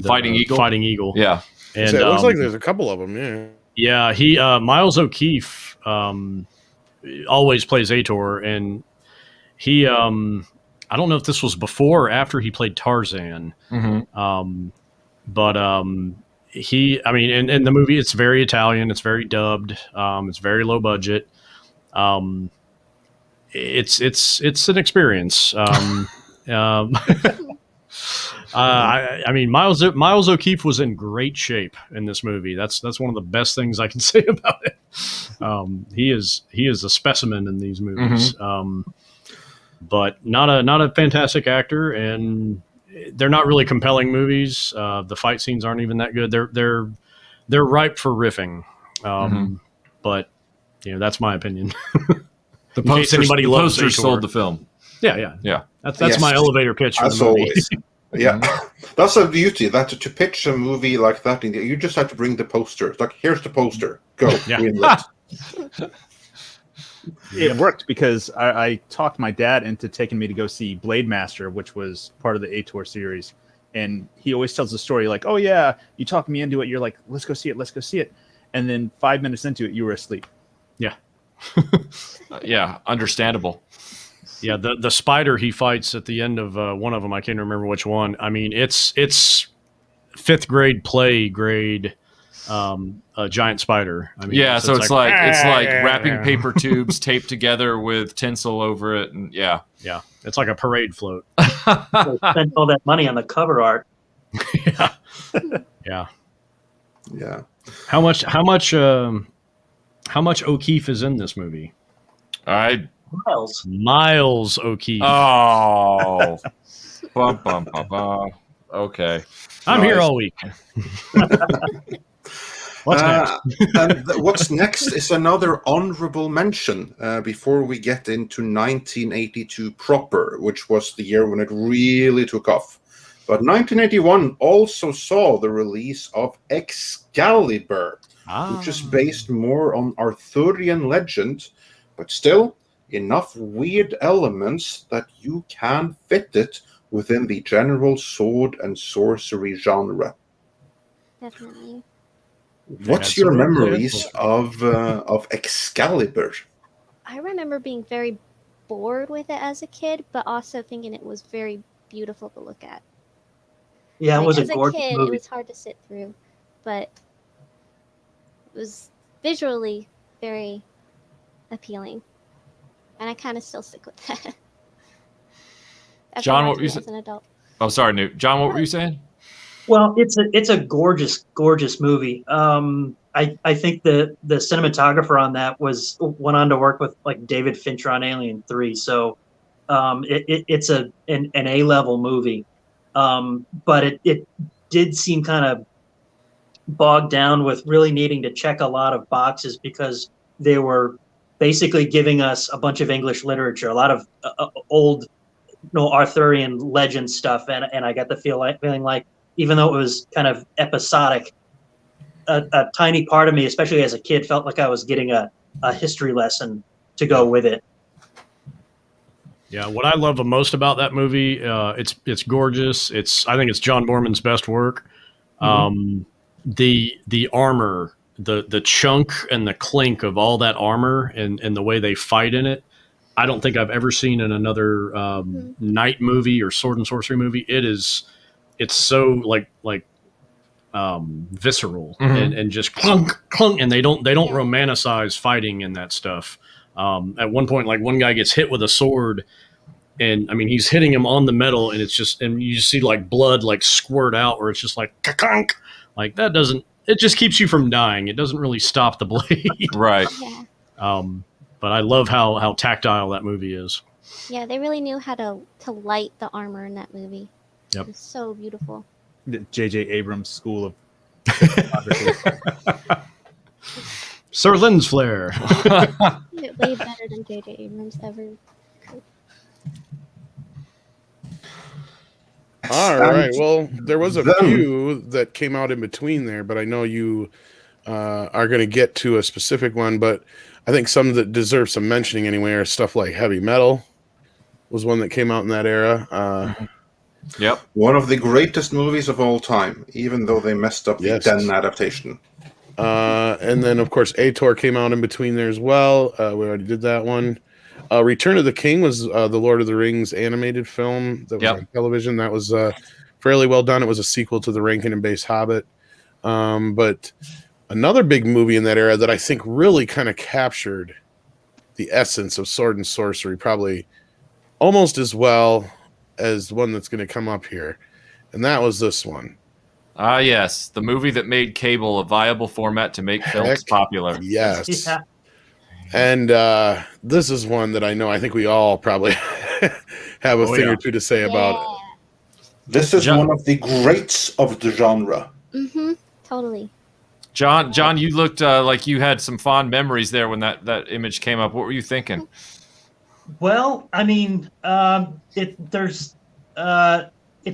Fighting Eagle. Fighting Eagle. Yeah. And So it looks like there's a couple of them. Yeah. Yeah, he Miles O'Keefe always plays Ator, and he I don't know if this was before or after he played Tarzan. Mm-hmm. But he, I mean, in the movie, it's very Italian. It's very dubbed. It's very low budget. It's an experience. I mean, Miles O'Keefe was in great shape in this movie. That's one of the best things I can say about it. He is a specimen in these movies. But not a fantastic actor, and they're not really compelling movies. The fight scenes aren't even that good. They're ripe for riffing. But that's my opinion. The poster sold the film. Yeah. That's my elevator pitch. As always. Yeah, that's the beauty. That to pitch a movie like that, you just have to bring the poster. It's like, here's the poster. Go. Yeah. It worked because I talked my dad into taking me to go see Blademaster, which was part of the Ator series. And he always tells the story like, oh, yeah, you talked me into it. You're like, let's go see it. And then 5 minutes into it, you were asleep. Yeah. Yeah, understandable. Yeah, the spider he fights at the end of one of them, I can't remember which one. I mean, it's fifth grade play grade a giant spider. I mean, yeah, so it's like wrapping paper tubes taped together with tinsel over it, and yeah, it's like a parade float. Spend all that money on the cover art. Yeah. How much O'Keefe is in this movie? Miles O'Keefe. Oh. Bum, bum, bum, bum. Okay. I'm here all week. What's next? What's next is another honorable mention before we get into 1982 proper, which was the year when it really took off. But 1981 also saw the release of Excalibur, which is based more on Arthurian legend, but still enough weird elements that you can fit it within the general sword and sorcery genre. Definitely. What's your memories of Excalibur? I remember being very bored with it as a kid, but also thinking it was very beautiful to look at. Yeah, it was a as gorgeous kid, movie. It was hard to sit through, but it was visually very appealing, and I kind of still stick with that. John, what were you saying? As an adult. Oh, sorry, Newt. John, what were you saying? Well, it's a gorgeous movie. I think the cinematographer on that went on to work with like David Fincher on Alien 3. So it's an A-level movie. But it did seem kind of bogged down with really needing to check a lot of boxes because they were basically giving us a bunch of English literature, a lot of old Arthurian legend stuff. And I got the feeling like, even though it was kind of episodic, a tiny part of me, especially as a kid, felt like I was getting a history lesson to go with it. Yeah, what I love the most about that movie, it's gorgeous. I think it's John Borman's best work. The armor, the chunk and the clink of all that armor and the way they fight in it, I don't think I've ever seen in another knight movie or sword and sorcery movie. It's so like visceral and just clunk clunk, and they don't romanticize fighting in that stuff. At one point, like one guy gets hit with a sword, and I mean he's hitting him on the metal, and you just see like blood like squirt out, or it's just like ka-kunk. Like that doesn't. It just keeps you from dying. It doesn't really stop the blade. Right. Yeah. But I love how tactile that movie is. Yeah, they really knew how to light the armor in that movie. Yep. It was so beautiful. The J.J. Abrams school of Sir Lens Flare. Way better than J.J. Abrams ever could. All And right. Well, there was a then- few that came out in between there, but I know you are going to get to a specific one. But I think some that deserve some mentioning anyway are stuff like Heavy Metal was one that came out in that era. Yep. One of the greatest movies of all time, even though they messed up the Yes. Den adaptation. And then, of course, Ator came out in between there as well. We already did that one. Return of the King was the Lord of the Rings animated film that was on television. That was fairly well done. It was a sequel to the Rankin and Bass Hobbit. But another big movie in that era that I think really kind of captured the essence of Sword and Sorcery, probably almost as well as the one that's going to come up here. And that was this one. Ah, yes. The movie that made cable a viable format to make films popular. Yes. Yeah. And this is one that I think we all probably have a thing or two to say about it. This is one of the greats of the genre. Mm-hmm. Totally. John, you looked like you had some fond memories there when that image came up. What were you thinking? Well, I mean, it's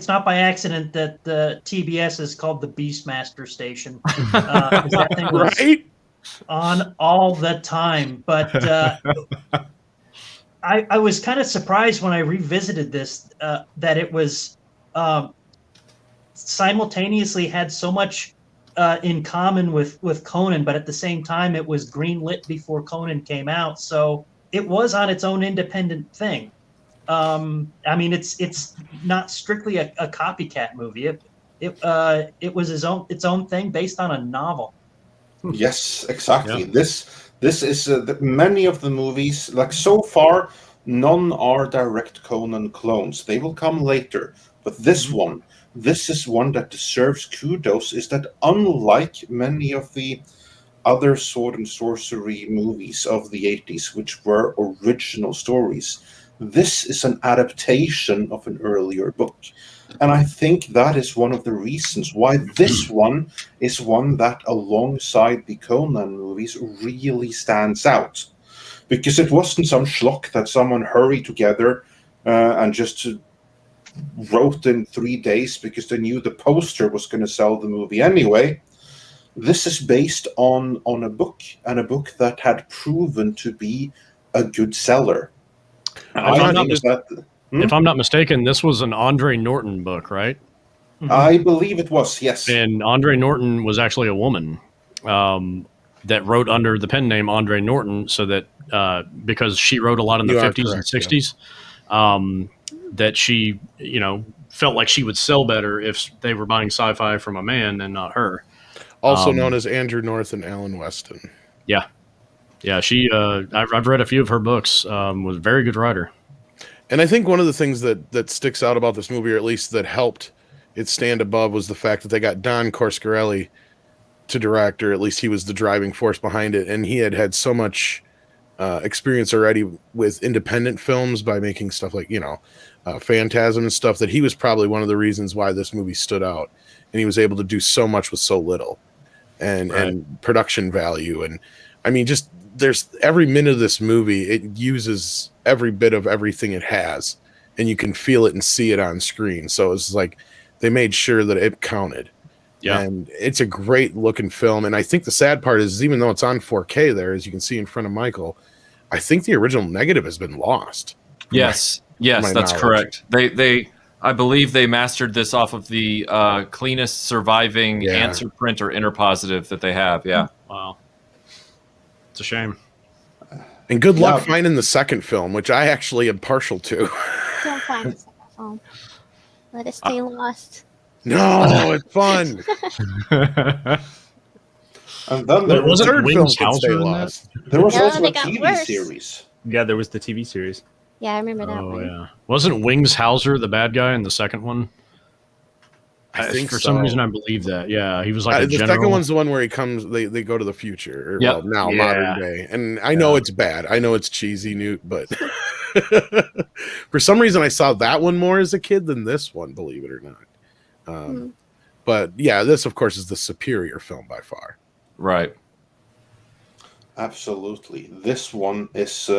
not by accident that the TBS is called the Beastmaster station. That thing was Right? on all the time. But I was kind of surprised when I revisited this that it was simultaneously had so much in common with Conan, but at the same time it was greenlit before Conan came out, so it was on its own independent thing. I mean, it's not strictly a copycat movie. It was its own thing based on a novel. Yes, exactly. Yeah. This is many of the movies, like so far, none are direct Conan clones. They will come later, but this is one that deserves kudos. Is that unlike many of the other sword and sorcery movies of the 80s, which were original stories, this is an adaptation of an earlier book. And I think that is one of the reasons why this one is one that, alongside the Conan movies, really stands out. Because it wasn't some schlock that someone hurried together and just wrote in 3 days because they knew the poster was going to sell the movie anyway. This is based on a book, and a book that had proven to be a good seller. If I'm not mistaken, this was an Andre Norton book, right? I believe it was, yes. And Andre Norton was actually a woman that wrote under the pen name Andre Norton, so that because she wrote a lot in the 50s and 60s, that she, felt like she would sell better if they were buying sci-fi from a man and not her. Also known as Andrew North and Alan Weston. Yeah. Yeah, she. I've read a few of her books. Was a very good writer. And I think one of the things that sticks out about this movie, or at least that helped it stand above, was the fact that they got Don Coscarelli to direct, or at least he was the driving force behind it. And he had so much experience already with independent films by making stuff like, Phantasm and stuff, that he was probably one of the reasons why this movie stood out. And he was able to do so much with so little and production value. And I mean, just there's every minute of this movie, it uses every bit of everything it has, and you can feel it and see it on screen. So it's like they made sure that it counted. Yeah. And it's a great looking film. And I think the sad part is, even though it's on 4K there, as you can see in front of Michael, I think the original negative has been lost. Yes, that's correct. I believe they mastered this off of the cleanest surviving answer print or interpositive that they have. Yeah. Wow. It's a shame. And good luck finding the second film, which I actually am partial to. Don't find the second film. Let it stay lost. No, it's fun. And then there was a third film that stayed lost. There was also a TV series. Yeah, there was the TV series. Yeah, I remember that one. Yeah. Wasn't Wings Hauser the bad guy in the second one? I think for some reason I believe that. Yeah, he was like a the general. second one's the one where he comes. They go to the future. Modern day. And I know it's bad. I know it's cheesy, Newt, but for some reason I saw that one more as a kid than this one. Believe it or not. But yeah, this of course is the superior film by far. Right. Absolutely. This one is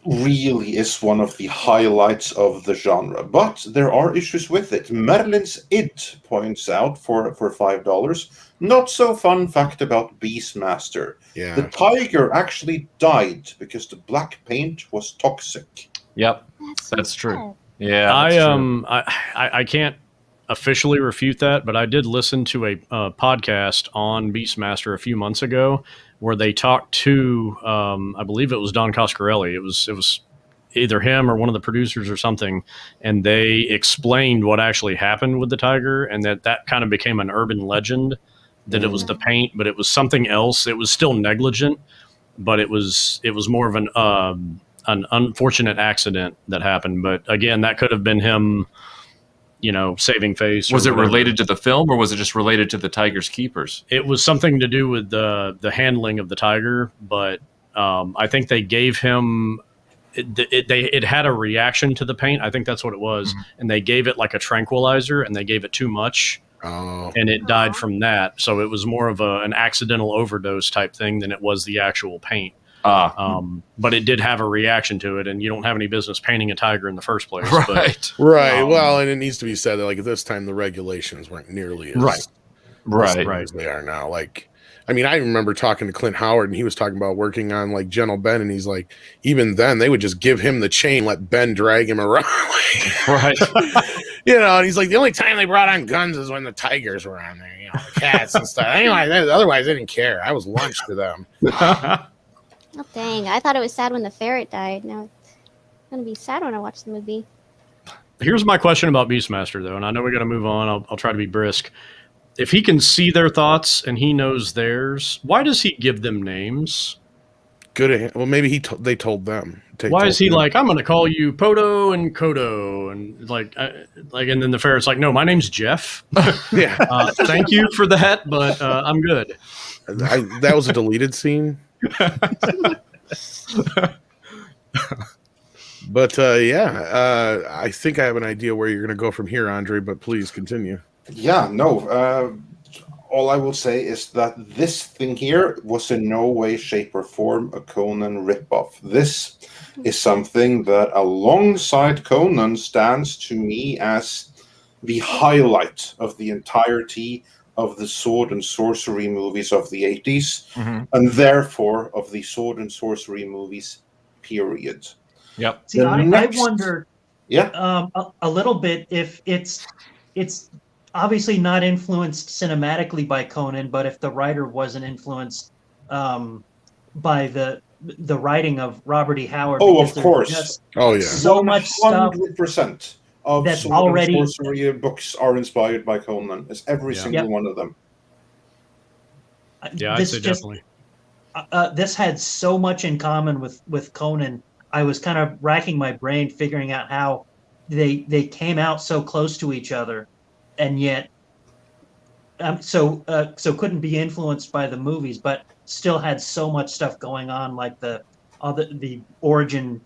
really is one of the highlights of the genre, but there are issues with it. Merlin's Id points out for $5, not so fun fact about Beastmaster. Yeah. The tiger actually died because the black paint was toxic. Yep, that's true. Yeah, I can't officially refute that, but I did listen to a podcast on Beastmaster a few months ago where they talked to, I believe it was Don Coscarelli. It was either him or one of the producers or something, and they explained what actually happened with the tiger, and that kind of became an urban legend that it was the paint, but it was something else. It was still negligent, but it was more of an unfortunate accident that happened. But again, that could have been him, saving face. Was it related to the film, or was it just related to the tiger's keepers? It was something to do with the handling of the tiger, but I think they gave him it had a reaction to the paint. I think that's what it was, and they gave it like a tranquilizer, and they gave it too much, and it died from that. So it was more of an accidental overdose type thing than it was the actual paint. But it did have a reaction to it, and you don't have any business painting a tiger in the first place. Right. Right. Well, and it needs to be said that like at this time the regulations weren't nearly as Right. as they are now. Like, I mean, I remember talking to Clint Howard, and he was talking about working on like Gentle Ben, and he's like, even then they would just give him the chain, let Ben drag him around. Right. And he's like, the only time they brought on guns is when the tigers were on there, the cats and stuff. Anyway, otherwise they didn't care. I was lunch to them. Oh, dang. I thought it was sad when the ferret died. Now it's going to be sad when I watch the movie. Here's my question about Beastmaster, though, and I know we got to move on. I'll try to be brisk. If he can see their thoughts and he knows theirs, why does he give them names? Good. Well, maybe they told them. Why is he like, I'm going to call you Poto and Kodo, and and then the ferret's like, no, my name's Jeff. Yeah. Thank you for that, but I'm good. That was a deleted scene. But I think I have an idea where you're going to go from here, Andre, but please continue. Yeah, no. All I will say is that this thing here was in no way, shape, or form a Conan ripoff. This is something that, alongside Conan, stands to me as the highlight of the entirety of the Sword and Sorcery movies of the 80s, and therefore of the Sword and Sorcery movies, period. Yep. See, I wonder a little bit if it's obviously not influenced cinematically by Conan, but if the writer wasn't influenced by the writing of Robert E. Howard. Oh, of course. So much stuff. 100% of that's Sword already and Sorcery books are inspired by Conan. It's every single one of them. Yeah, I'd say definitely. This had so much in common with Conan. I was kind of racking my brain figuring out how they came out so close to each other, and yet so couldn't be influenced by the movies, but still had so much stuff going on, like the origin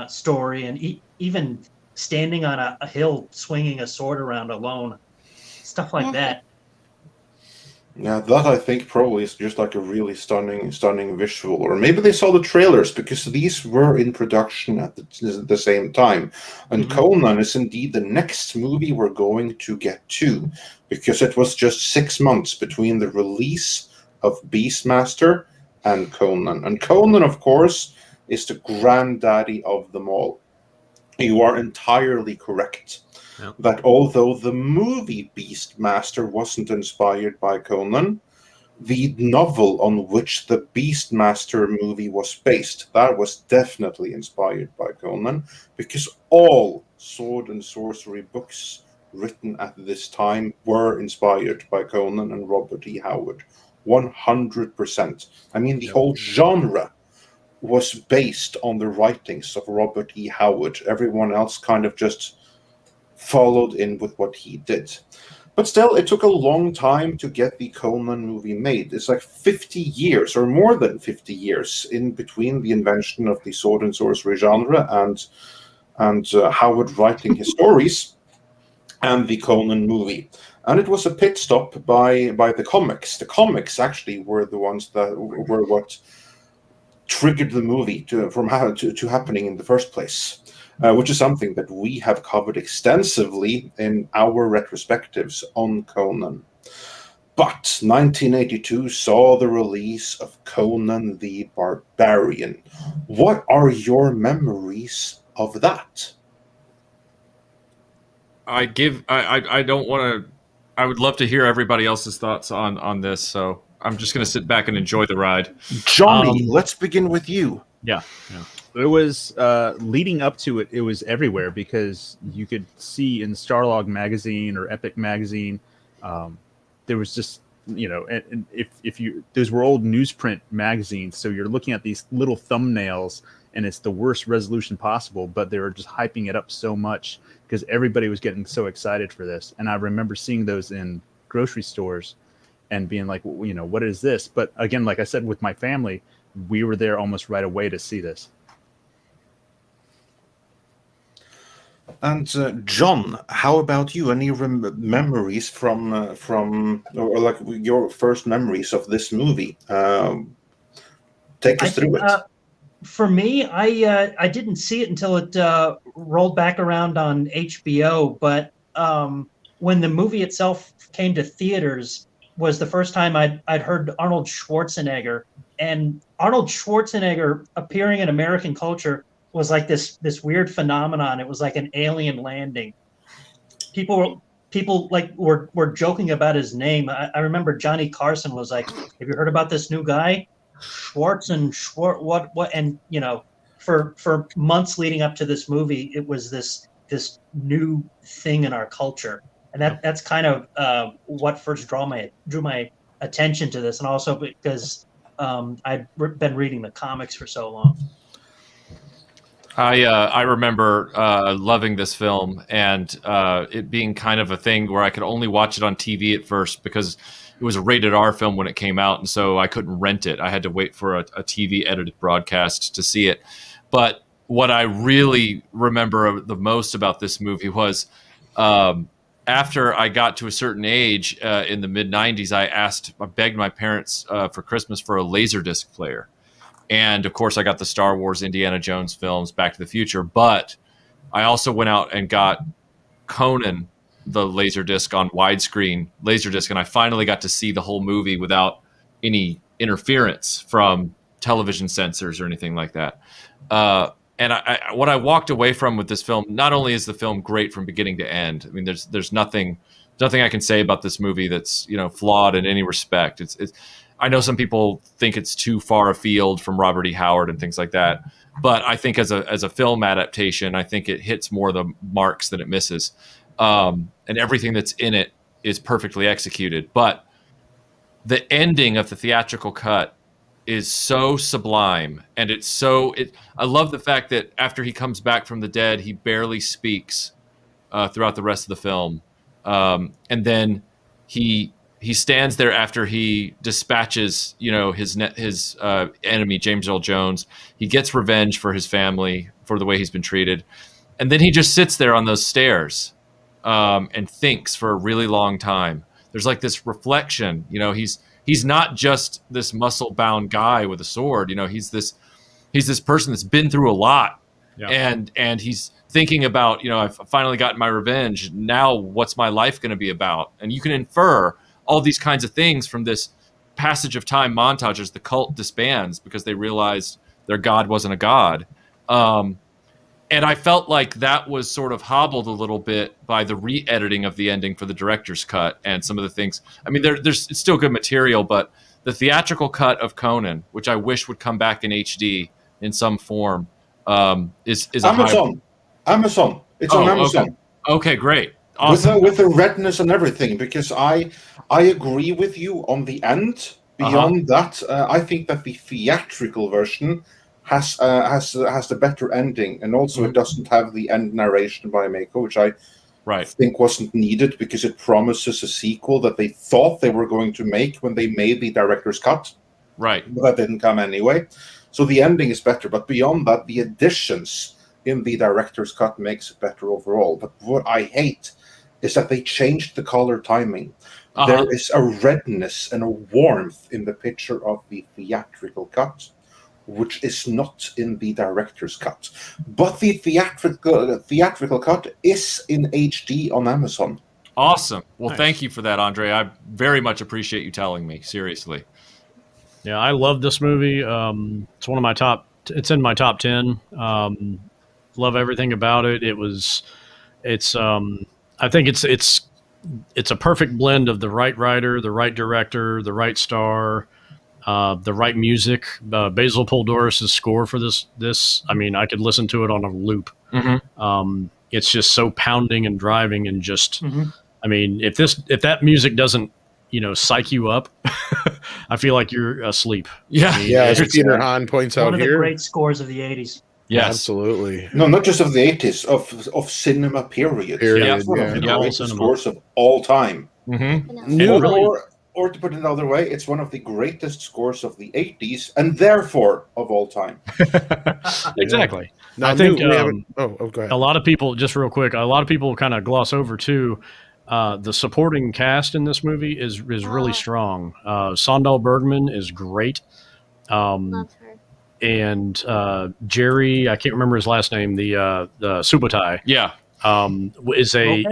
story, and even standing on a hill swinging a sword around alone, stuff like that. Yeah, that I think probably is just like a really stunning visual. Or maybe they saw the trailers, because these were in production at the same time. And Conan is indeed the next movie we're going to get to, because it was just 6 months between the release of Beastmaster and Conan. And Conan, of course, is the granddaddy of them all. You are entirely correct. Yep. That although the movie Beastmaster wasn't inspired by Conan, the novel on which the Beastmaster movie was based, that was definitely inspired by Conan, because all Sword and Sorcery books written at this time were inspired by Conan and Robert E. Howard. 100%. I mean, the whole genre was based on the writings of Robert E. Howard. Everyone else kind of just followed in with what he did. But still, it took a long time to get the Conan movie made. It's like 50 years, or more than 50 years, in between the invention of the Sword and Sorcery genre and Howard writing his stories and the Conan movie. And it was a pit stop by the comics. The comics actually were the ones that were what triggered the movie to happening in the first place, which is something that we have covered extensively in our retrospectives on Conan. But 1982 saw the release of Conan the Barbarian. What are your memories of that? I don't want to. I would love to hear everybody else's thoughts on this. So I'm just going to sit back and enjoy the ride. Johnny, let's begin with you. Yeah. It was leading up to it. It was everywhere because you could see in Starlog magazine or Epic magazine, there was just and if you those were old newsprint magazines, so you're looking at these little thumbnails and it's the worst resolution possible, but they were just hyping it up so much because everybody was getting so excited for this. And I remember seeing those in grocery stores and being like, what is this? But again, like I said, with my family, we were there almost right away to see this. And John, how about you? Any memories from or like your first memories of this movie? Take us through it. For me, I didn't see it until it rolled back around on HBO. But when the movie itself came to theaters, was the first time I'd heard Arnold Schwarzenegger, and Arnold Schwarzenegger appearing in American culture was like this weird phenomenon. It was like an alien landing. People like were joking about his name. I remember Johnny Carson was like, "Have you heard about this new guy, Schwartz what?" And for months leading up to this movie, it was this new thing in our culture, and that's kind of what first drew my attention to this, and also because I'd been reading the comics for so long. I remember loving this film and it being kind of a thing where I could only watch it on TV at first because it was a rated R film when it came out, and so I couldn't rent it. I had to wait for a TV edited broadcast to see it. But what I really remember the most about this movie was after I got to a certain age in the mid-90s, I begged my parents for Christmas for a Laserdisc player. And of course, I got the Star Wars, Indiana Jones films, Back to the Future. But I also went out and got Conan, the Laserdisc on widescreen Laserdisc, and I finally got to see the whole movie without any interference from television censors or anything like that. And what I walked away from with this film, not only is the film great from beginning to end. I mean, there's nothing I can say about this movie that's flawed in any respect. It's I know some people think it's too far afield from Robert E. Howard and things like that, but I think as a film adaptation, I think it hits more of the marks than it misses, and everything that's in it is perfectly executed. But the ending of the theatrical cut is so sublime, and I love the fact that after he comes back from the dead, he barely speaks throughout the rest of the film, and then he stands there after he dispatches, his enemy, James Earl Jones. He gets revenge for his family for the way he's been treated. And then he just sits there on those stairs and thinks for a really long time. There's like this reflection, he's not just this muscle-bound guy with a sword. He's this person that's been through a lot. Yeah. And he's thinking about, I've finally gotten my revenge. Now what's my life going to be about? And you can infer all these kinds of things from this passage of time montage as the cult disbands because they realized their god wasn't a god. And I felt like that was sort of hobbled a little bit by the re-editing of the ending for the director's cut and some of the things. I mean, it's still good material, but the theatrical cut of Conan, which I wish would come back in HD in some form, is Amazon. Amazon. It's on Amazon. Okay, great. Awesome. With the redness and everything, because I agree with you on the end. Beyond that, I think that the theatrical version has the better ending, and also it doesn't have the end narration by Mako, which I think wasn't needed because it promises a sequel that they thought they were going to make when they made the director's cut. Right, but that didn't come anyway. So the ending is better, but beyond that, the additions in the director's cut makes it better overall. But what I hate is that they changed the color timing. There is a redness and a warmth in the picture of the theatrical cut, which is not in the director's cut. But the theatrical cut is in HD on Amazon. Awesome. Well, Nice. thank you for that, Andre. I very much appreciate you telling me. Seriously. Yeah, I love this movie. It's one of my top. It's in my top 10. Love everything about it. It's. I think it's a perfect blend of the right writer, the right director, the right star, the right music. Basil Poldoris' score for this. I mean, I could listen to it on a loop. Mm-hmm. It's just so pounding and driving and just. I mean, if that music doesn't, psych you up, I feel like you're asleep. Yeah. I mean, Yeah, as it's- Peter Hahn points One out of the here. great scores of the 80s. Yes. Absolutely. No, not just of the 80s, of cinema period. Period, It's one of the yeah. All greatest cinema. scores of all time. Mm-hmm. Newt, Or to put it another way, it's one of the greatest scores of the 80s, and therefore of all time. Exactly. now, I think Newt, we haven't. Go ahead. a lot of people, just real quick, a lot of people kind of gloss over too. The supporting cast in this movie is really strong. Sondal Bergman is great. Love her. And Jerry, I can't remember his last name, the Subotai, Yeah.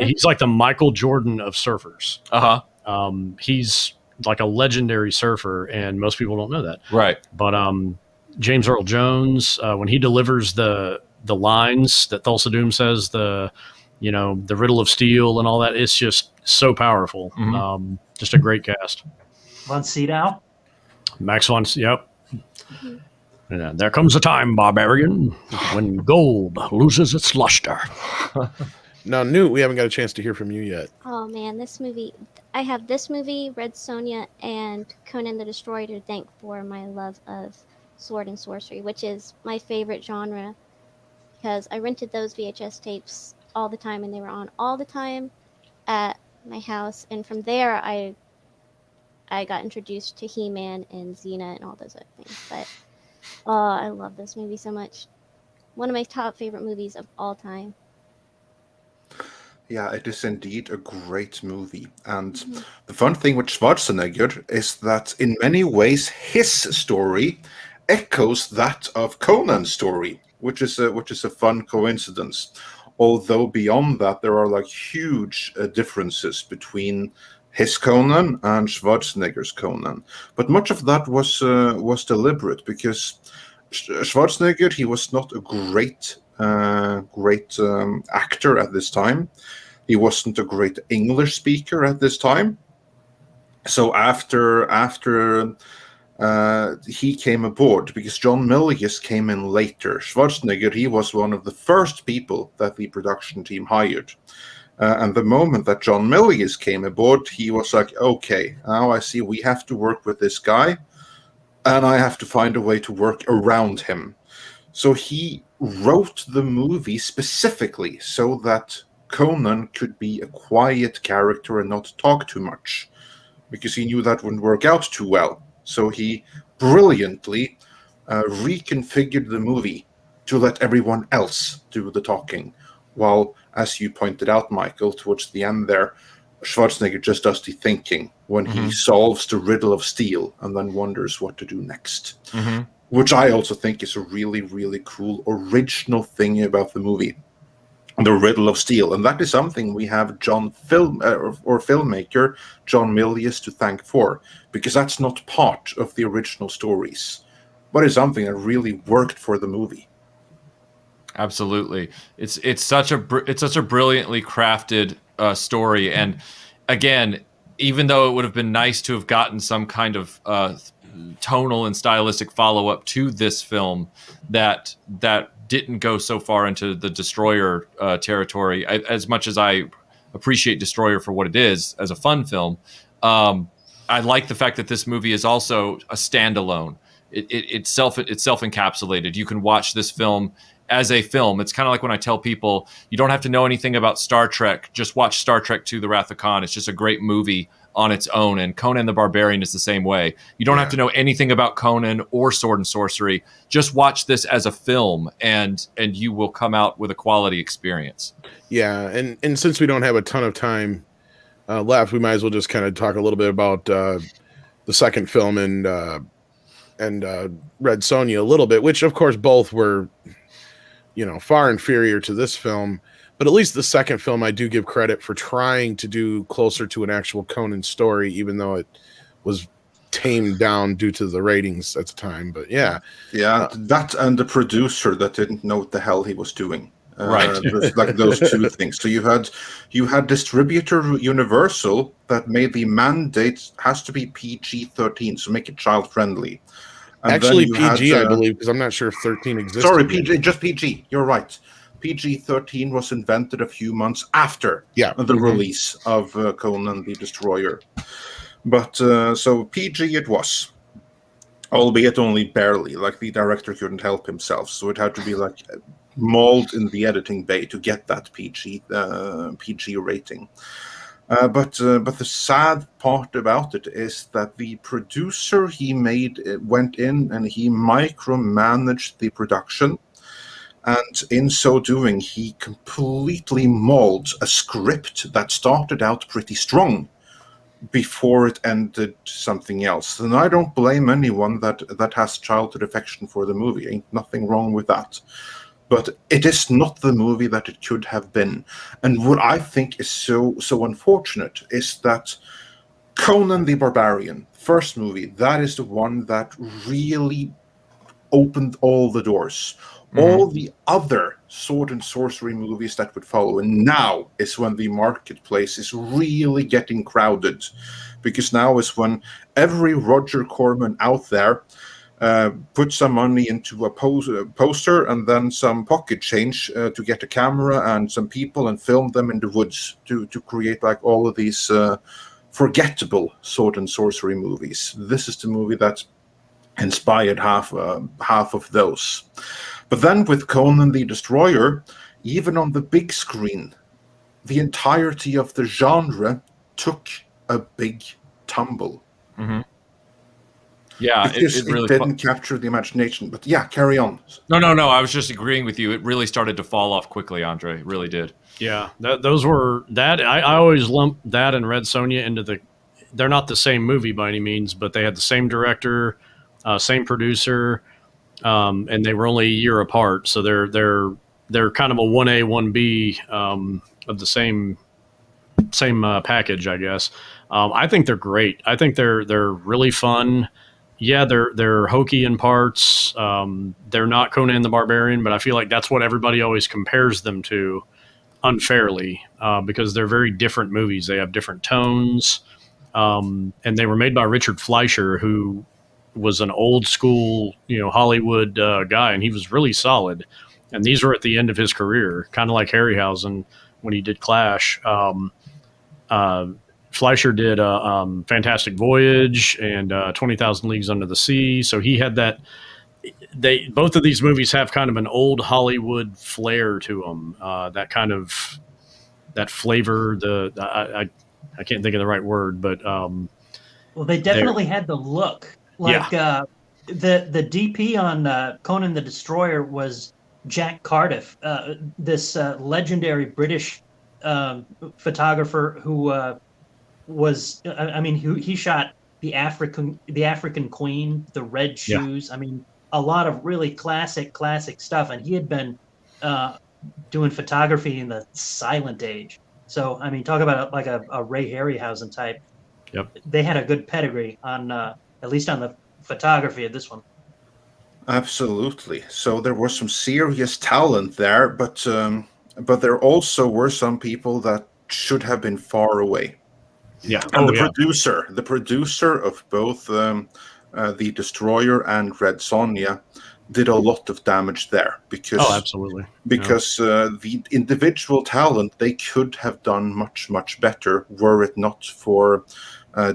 he's like the Michael Jordan of surfers. Uh-huh. He's like a legendary surfer, and most people don't know that. Right. But James Earl Jones, when he delivers the lines that Thulsa Doom says, the riddle of steel and all that, it's just so powerful. Mhm. Just a great cast. Von Sydow. Max von, yep. And there comes a time, Barbarian, when gold loses its luster. Now, Newt, we haven't got a chance to hear from you yet. Oh man, this movie. I have this movie, Red Sonja, and Conan the Destroyer to thank for my love of Sword and Sorcery, which is my favorite genre, because I rented those VHS tapes all the time, and they were on all the time at my house. And from there, I got introduced to He-Man and Xena and all those other things. But I love this movie so much. One of my top favorite movies of all time. Yeah, it is indeed a great movie. And the fun thing with Schwarzenegger is that in many ways his story echoes that of Conan's story, which is a fun coincidence. Although beyond that, there are like huge differences between his Conan and Schwarzenegger's Conan. But much of that was deliberate, because Schwarzenegger, he was not a great actor at this time. He wasn't a great English speaker at this time. So after he came aboard, because John Milius came in later, Schwarzenegger, he was one of the first people that the production team hired. And the moment that John Milius came aboard, he was like, okay, now I see we have to work with this guy, and I have to find a way to work around him. So he wrote the movie specifically so that Conan could be a quiet character and not talk too much, because he knew that wouldn't work out too well. So he brilliantly reconfigured the movie to let everyone else do the talking, while, as you pointed out, Michael, towards the end there, Schwarzenegger just does the thinking when he solves the riddle of steel and then wonders what to do next. Which I also think is a really, really cool original thing about the movie, the riddle of steel. And that is something we have filmmaker John Milius to thank for, because that's not part of the original stories, but it's something that really worked for the movie. Absolutely. It's such a brilliantly crafted story. And again, even though it would have been nice to have gotten some kind of tonal and stylistic follow-up to this film that didn't go so far into the Destroyer territory, as much as I appreciate Destroyer for what it is as a fun film, I like the fact that this movie is also a standalone. It's self-encapsulated. You can watch this film as a film. It's kind of like when I tell people, you don't have to know anything about Star Trek. Just watch Star Trek II: The Wrath of Khan. It's just a great movie on its own. And Conan the Barbarian is the same way. You don't have to know anything about Conan or Sword and Sorcery. Just watch this as a film, and you will come out with a quality experience. Yeah, and since we don't have a ton of time left, we might as well just kind of talk a little bit about the second film and Red Sonja a little bit, which of course both were, far inferior to this film. But at least the second film, I do give credit for trying to do closer to an actual Conan story, even though it was tamed down due to the ratings at the time. But yeah, that and the producer that didn't know what the hell he was doing. Right. Like those two things. So you had distributor Universal that made the mandate has to be PG-13, so make it child friendly. And actually then PG, I believe, because I'm not sure if 13 exists. Sorry, PG, just PG. You're right. PG-13 was invented a few months after the release of Conan the Destroyer. But so PG it was, albeit only barely. Like the director couldn't help himself, so it had to be like mauled in the editing bay to get that PG rating. But the sad part about it is that the producer went in and he micromanaged the production, and in so doing, he completely mauled a script that started out pretty strong before it ended something else. And I don't blame anyone that has childhood affection for the movie. Ain't nothing wrong with that. But it is not the movie that it could have been. And what I think is so unfortunate is that Conan the Barbarian, first movie, that is the one that really opened all the doors. All the other sword and sorcery movies that would follow, and now is when the marketplace is really getting crowded, because now is when every Roger Corman out there put some money into a poster and then some pocket change to get a camera and some people and film them in the woods to create like all of these forgettable sword and sorcery movies. This is the movie that inspired half of those. But then with Conan the Destroyer, even on the big screen, the entirety of the genre took a big tumble. Mm-hmm. Yeah, it really didn't capture the imagination. But yeah, carry on. No. I was just agreeing with you. It really started to fall off quickly, Andre. It really did. Yeah, those were that. I always lump that and Red Sonja into the. They're not the same movie by any means, but they had the same director, same producer. And they were only a year apart, so they're kind of a 1A 1B of the same package, I guess. I think they're great. I think they're really fun. Yeah, they're hokey in parts. They're not Conan the Barbarian, but I feel like that's what everybody always compares them to, unfairly, because they're very different movies. They have different tones, and they were made by Richard Fleischer, who was an old school, Hollywood guy, and he was really solid. And these were at the end of his career, kind of like Harryhausen when he did Clash. Fleischer did Fantastic Voyage and 20,000 Leagues Under the Sea. So he had that. Both of these movies have kind of an old Hollywood flair to them. That flavor. I can't think of the right word, but well, they definitely had the look. Like the DP on Conan the Destroyer was Jack Cardiff, this legendary British photographer who was, he shot the African Queen, the Red Shoes. Yeah. A lot of really classic stuff, and he had been doing photography in the silent age. So talk about like a Ray Harryhausen type. Yep, they had a good pedigree on. At least on the photography of this one. Absolutely. So there was some serious talent there, but there also were some people that should have been far away. Yeah. And the producer of both the Destroyer and Red Sonja did a lot of damage there because absolutely. Because the individual talent, they could have done much better were it not for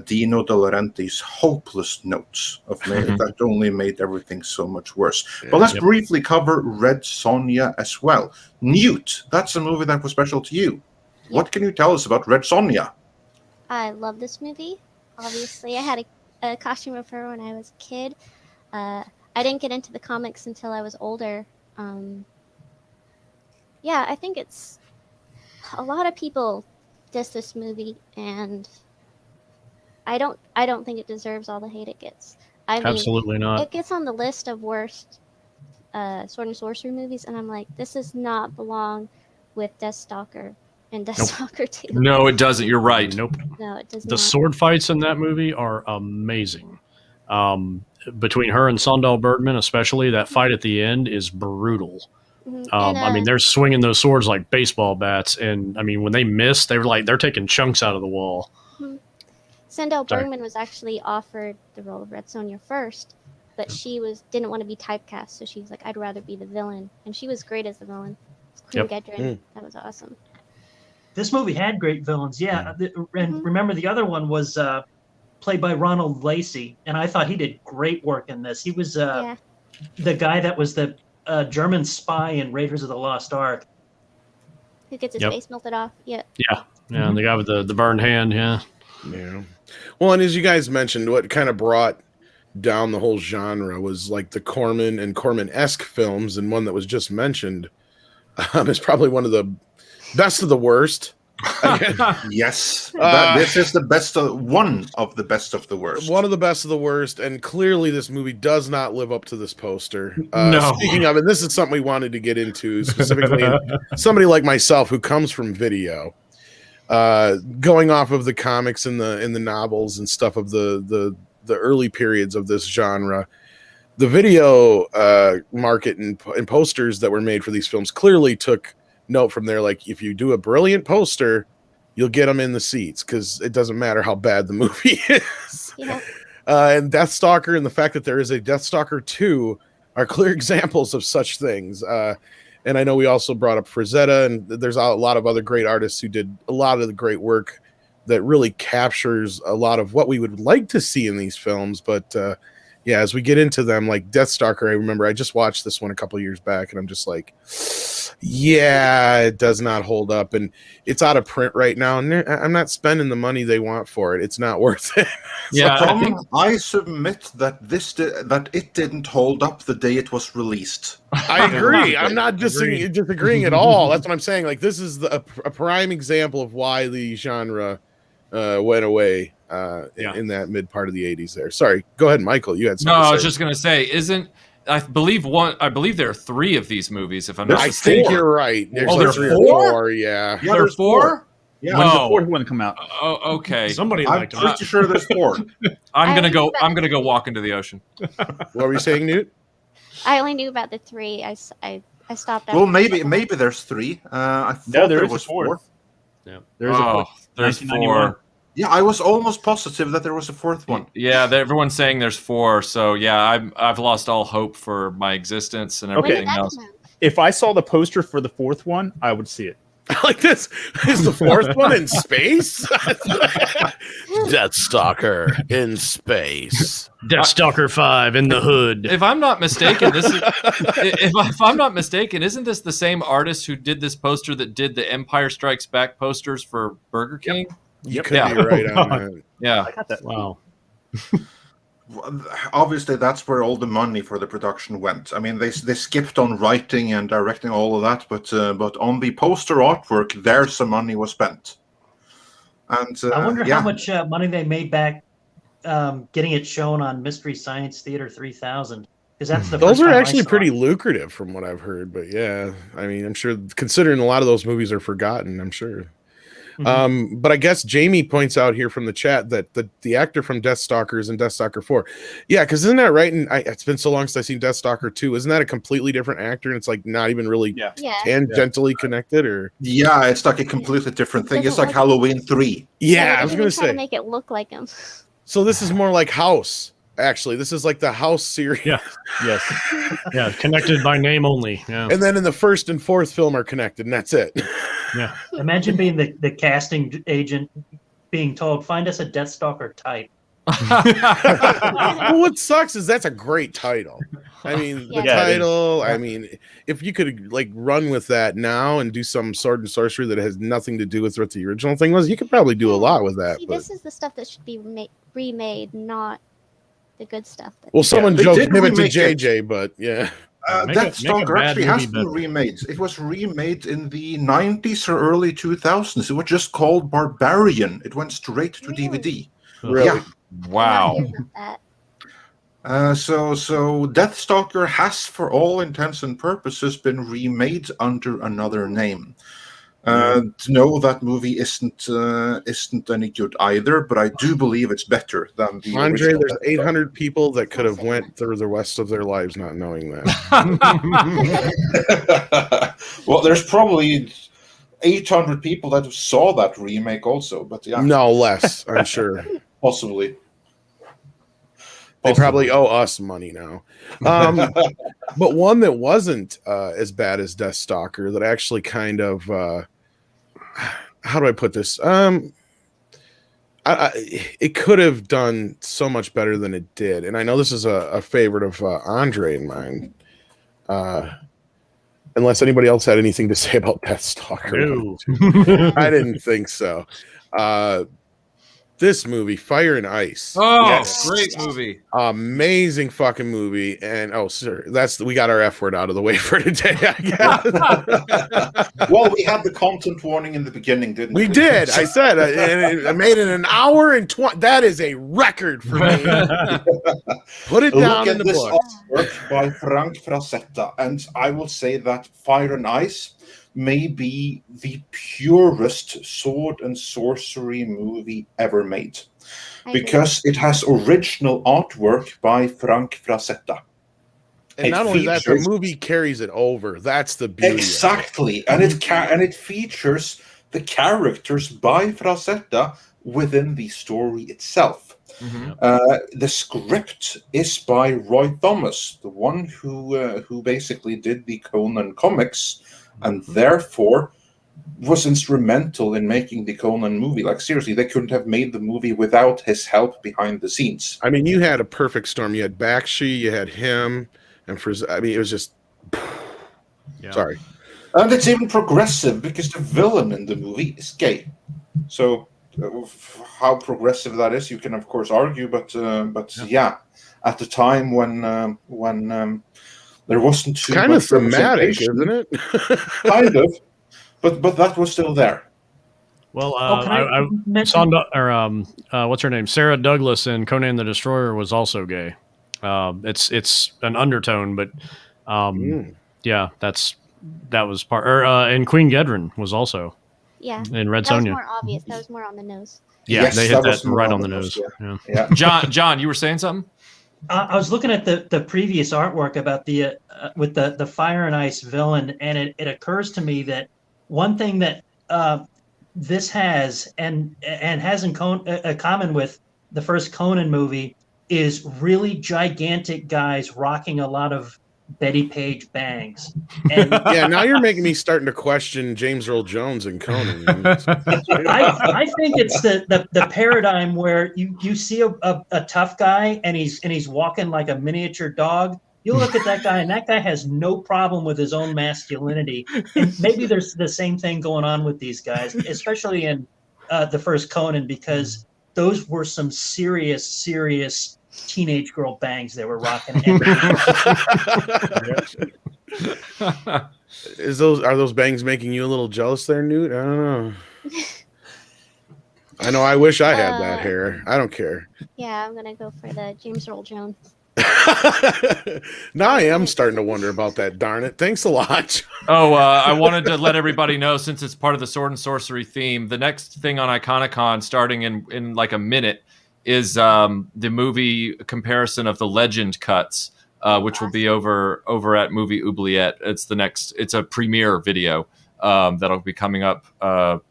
Dino De Laurentiis' hopeless notes of that only made everything so much worse. Yeah. But let's briefly cover Red Sonja as well. Newt, that's a movie that was special to you. What can you tell us about Red Sonja? I love this movie. Obviously, I had a costume of her when I was a kid. I didn't get into the comics until I was older. I think it's a lot of people diss this movie, and I don't think it deserves all the hate it gets. I mean, Absolutely not. it gets on the list of worst Sword and Sorcery movies, and I'm like, this does not belong with Deathstalker and Deathstalker 2. No, it doesn't. You're right. Nope. No, it does The not. sword fights in that movie are amazing. Between her and Sondal Bergman, especially, that fight at the end is brutal. I mean, they're swinging those swords like baseball bats, and I mean, when they miss, they're taking chunks out of the wall. Sondal Bergman was actually offered the role of Red Sonja first, but she didn't want to be typecast, so she was like, I'd rather be the villain. And she was great as the villain. Queen Gedrin. That was awesome. This movie had great villains, yeah. And remember, the other one was played by Ronald Lacey, and I thought he did great work in this. He was the guy that was the German spy in Raiders of the Lost Ark. Who gets his face melted off? Yeah. Yeah, the guy with the burned hand, yeah. Well, and as you guys mentioned, what kind of brought down the whole genre was like the Corman and Corman-esque films, and one that was just mentioned is probably one of the best of the worst. Yes, this is the best of one of the best of the worst. One of the best of the worst, and clearly this movie does not live up to this poster. No. Speaking of, and this is something we wanted to get into specifically, somebody like myself who comes from video, going off of the comics and the novels and stuff of the early periods of this genre. The video market and posters that were made for these films clearly took note from there. Like, if you do a brilliant poster, you'll get them in the seats because it doesn't matter how bad the movie is. And Deathstalker and the fact that there is a Deathstalker 2 are clear examples of such things. And I know we also brought up Frazetta, and there's a lot of other great artists who did a lot of the great work that really captures a lot of what we would like to see in these films. But yeah, as we get into them, like Deathstalker, I remember I just watched this one a couple years back, and I'm just like, yeah, it does not hold up, and it's out of print right now, and I'm not spending the money they want for it. It's not worth it. I submit that that it didn't hold up the day it was released. I agree. I'm not disagreeing at all. That's what I'm saying. Like, this is a prime example of why the genre went away in that mid part of the 80s there. Sorry, go ahead, Michael. You had something to say. I was just going to say, I believe there are 3 of these movies, if I'm not mistaken. I think you're right. There's there 4? Yeah. There's 4? Yeah, when's the 4th one come out? Oh, okay. Somebody I'm pretty sure there's 4. I'm gonna go walk into the ocean. What were you saying, Newt? I only knew about the 3. I stopped. Well, maybe there's 3. I thought there was 4. Yeah, there's a 4th. There's 4. Yeah, I was almost positive that there was a 4th one. Yeah, everyone's saying there's 4. So yeah, I've lost all hope for my existence and everything else. If I saw the poster for the 4th one, I would see it. Like, this is the 4th one in space. Deathstalker in space. Deathstalker 5 in the hood. If I'm not mistaken, if I'm not mistaken, isn't this the same artist who did this poster that did the Empire Strikes Back posters for Burger King? You could be right on that. Yeah. I got that. Wow. Obviously, that's where all the money for the production went. I mean, they skipped on writing and directing, all of that, but on the poster artwork, there some money was spent. And I wonder how much money they made back getting it shown on Mystery Science Theater 3000. Because that's the those first are time actually I saw pretty it. lucrative, from what I've heard. But yeah, I mean, I'm sure, considering a lot of those movies are forgotten, I'm sure. But I guess Jamie points out here from the chat that the actor from Deathstalker is in Deathstalker 4. Yeah, because isn't that right? And it's been so long since I've seen Deathstalker 2. Isn't that a completely different actor? And it's like not even really tangentially connected, or yeah, it's like a completely different thing. It's like Halloween 3. Yeah, I was going to say, to make it look like him. So this is more like House. Actually, this is like the House series. Yeah. Yes. Yeah. Connected by name only. Yeah. And then in the 1st and 4th film are connected, and that's it. Yeah. Imagine being the casting agent being told, find us a Deathstalker type. Well, what sucks is that's a great title. I mean, the title, I mean, if you could like run with that now and do some Sword and Sorcery that has nothing to do with what the original thing was, you could probably do a lot with that. See, this is the stuff that should be remade, not the good stuff. Well, someone joked him to remake JJ, but yeah. Deathstalker actually has been remade. It was remade in the 90s or early 2000s. It was just called Barbarian. It went straight to DVD. Really? Yeah. Wow. So Deathstalker has, for all intents and purposes, been remade under another name. No, that movie isn't any good either, but I do believe it's better than the Andre, original. there's 800 people that could have went through the rest of their lives not knowing that. Well, there's probably 800 people that saw that remake also, but yeah. No less, I'm sure. Possibly. They probably owe us money now. But one that wasn't as bad as Deathstalker, that actually kind of, how do I put this? It could have done so much better than it did. And I know this is a favorite of Andre and mine. Unless anybody else had anything to say about Deathstalker. No. I didn't think so. This movie, Fire and Ice. Oh, Yes. great movie. Amazing fucking movie. And sir, we got our F word out of the way for today, I guess. Well, we had the content warning in the beginning, didn't we? We did. I said, and I made it an hour and 20. That is a record for me. Put it down Look in at the this book. artwork by Frank Frazetta, and I will say that Fire and Ice may be the purest sword and sorcery movie ever made, because it has original artwork by Frank Frazetta. And not only that, the movie carries it over. That's the beauty. Exactly, and it features the characters by Frazetta within the story itself. The script is by Roy Thomas, the one who basically did the Conan comics, and therefore was instrumental in making the Conan movie. Like, seriously, they couldn't have made the movie without his help behind the scenes. I mean, you had a perfect storm. You had Bakshi, you had him, and it was just... Yeah. Sorry. And it's even progressive, because the villain in the movie is gay. So how progressive that is, you can of course argue, but yeah, at the time when there wasn't too kind of much thematic, isn't it? Kind of, but that was still there. Well, I mention- Sonja, or what's her name? Sarah Douglas in Conan the Destroyer was also gay. It's an undertone, but yeah, that was part. And Queen Gedrin was also in Red That was Sonja. more obvious. That was more on the nose. Yeah, Yes, they that hit was that more right on on the the nose. nose, Yeah. John, you were saying something? I was looking at the previous artwork about the with the Fire and Ice villain, and it occurs to me that one thing that this has and has in common with the first Conan movie is really gigantic guys rocking a lot of Betty Page bangs. And Yeah, now you're making me starting to question James Earl Jones and Conan. I think it's the paradigm where you see a tough guy and he's walking like a miniature dog. You look at that guy, and that guy has no problem with his own masculinity. And maybe there's the same thing going on with these guys, especially in the first Conan, because those were some serious teenage girl bangs they were rocking. Are those bangs making you a little jealous there, Newt? I don't know. I know I wish I had that hair. I don't care. Yeah, I'm gonna go for the James Earl Jones. Now I am starting to wonder about that, darn it. Thanks a lot. I wanted to let everybody know, since it's part of the Sword and Sorcery theme, the next thing on Iconicon, starting in like a minute, is the movie comparison of the Legend cuts, which will be over at Movie Oubliette. It's a premiere video that'll be coming up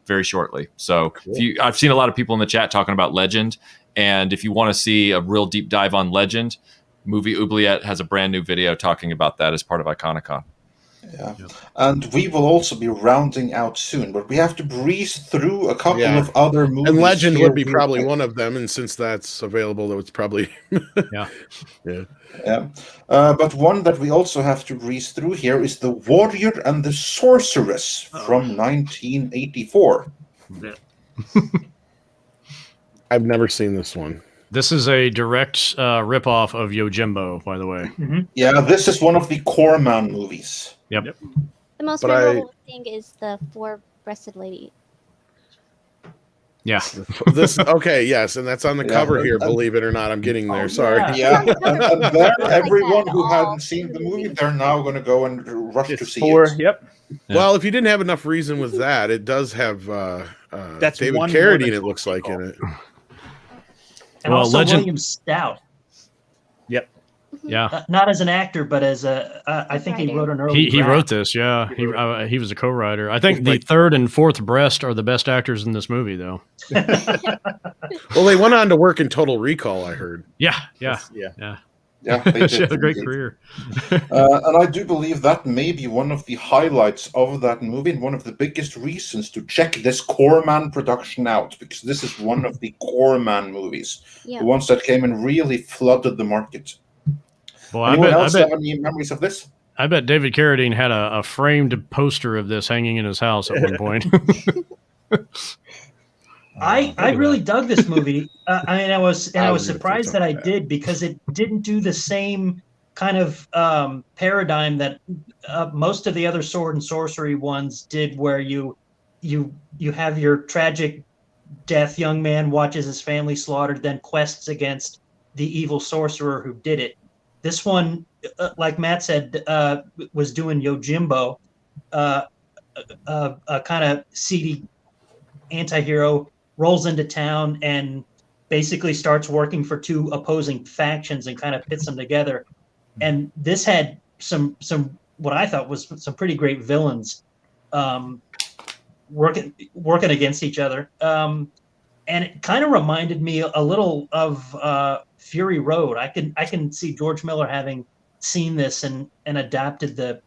very shortly. So cool. I've seen a lot of people in the chat talking about Legend, and if you want to see a real deep dive on Legend, Movie Oubliette has a brand new video talking about that as part of Iconicon. Yeah, and we will also be rounding out soon, but we have to breeze through a couple of other movies. And Legend would be probably one of them, and since that's available, it's probably yeah. But one that we also have to breeze through here is The Warrior and the Sorceress from 1984. Yeah. I've never seen this one. This is a direct ripoff of Yojimbo, by the way. Mm-hmm. Yeah, this is one of the Corman movies. Yep. The most memorable thing is the four-breasted lady. Yeah. This okay, yes, and that's on the Yeah, cover here. and- Believe it or not, I'm getting there. Oh, Sorry. yeah. Yeah, and there, Like everyone that who all hadn't seen through the the movie, movie. they're now going to go and rush to It's see for it. yep. Yeah. Well, if you didn't have enough reason with that, it does have That's David one more than Carradine. It looks like in it. And Well, also Legend- William Stout, Yep. Yeah. not as an actor, but as I think he Writer. wrote an early. He draft. wrote this, yeah. He was a co-writer. I think the third and fourth breast are the best actors in this movie, though. Well, they went on to work in Total Recall. I heard. Yeah, yeah, Yeah. yeah. Yeah, they She had did a great indeed. career. And I do believe that may be one of the highlights of that movie and one of the biggest reasons to check this Corman production out, because this is one of the Corman movies, Yeah. the ones that came and really flooded the market. Well, I Anyone else bet have any memories of this? I bet David Carradine had a framed poster of this hanging in his house at one point. I really dug this movie. I was surprised that I bad. did, because it didn't do the same kind of paradigm that most of the other sword and sorcery ones did, where you have your tragic death, young man watches his family slaughtered, then quests against the evil sorcerer who did it. This one, like Matt said, was doing Yojimbo, a kind of seedy anti-hero, rolls into town and basically starts working for two opposing factions and kind of pits them together. And this had some what I thought was some pretty great villains working against each other. And it kind of reminded me a little of Fury Road. I can see George Miller having seen this and adapted the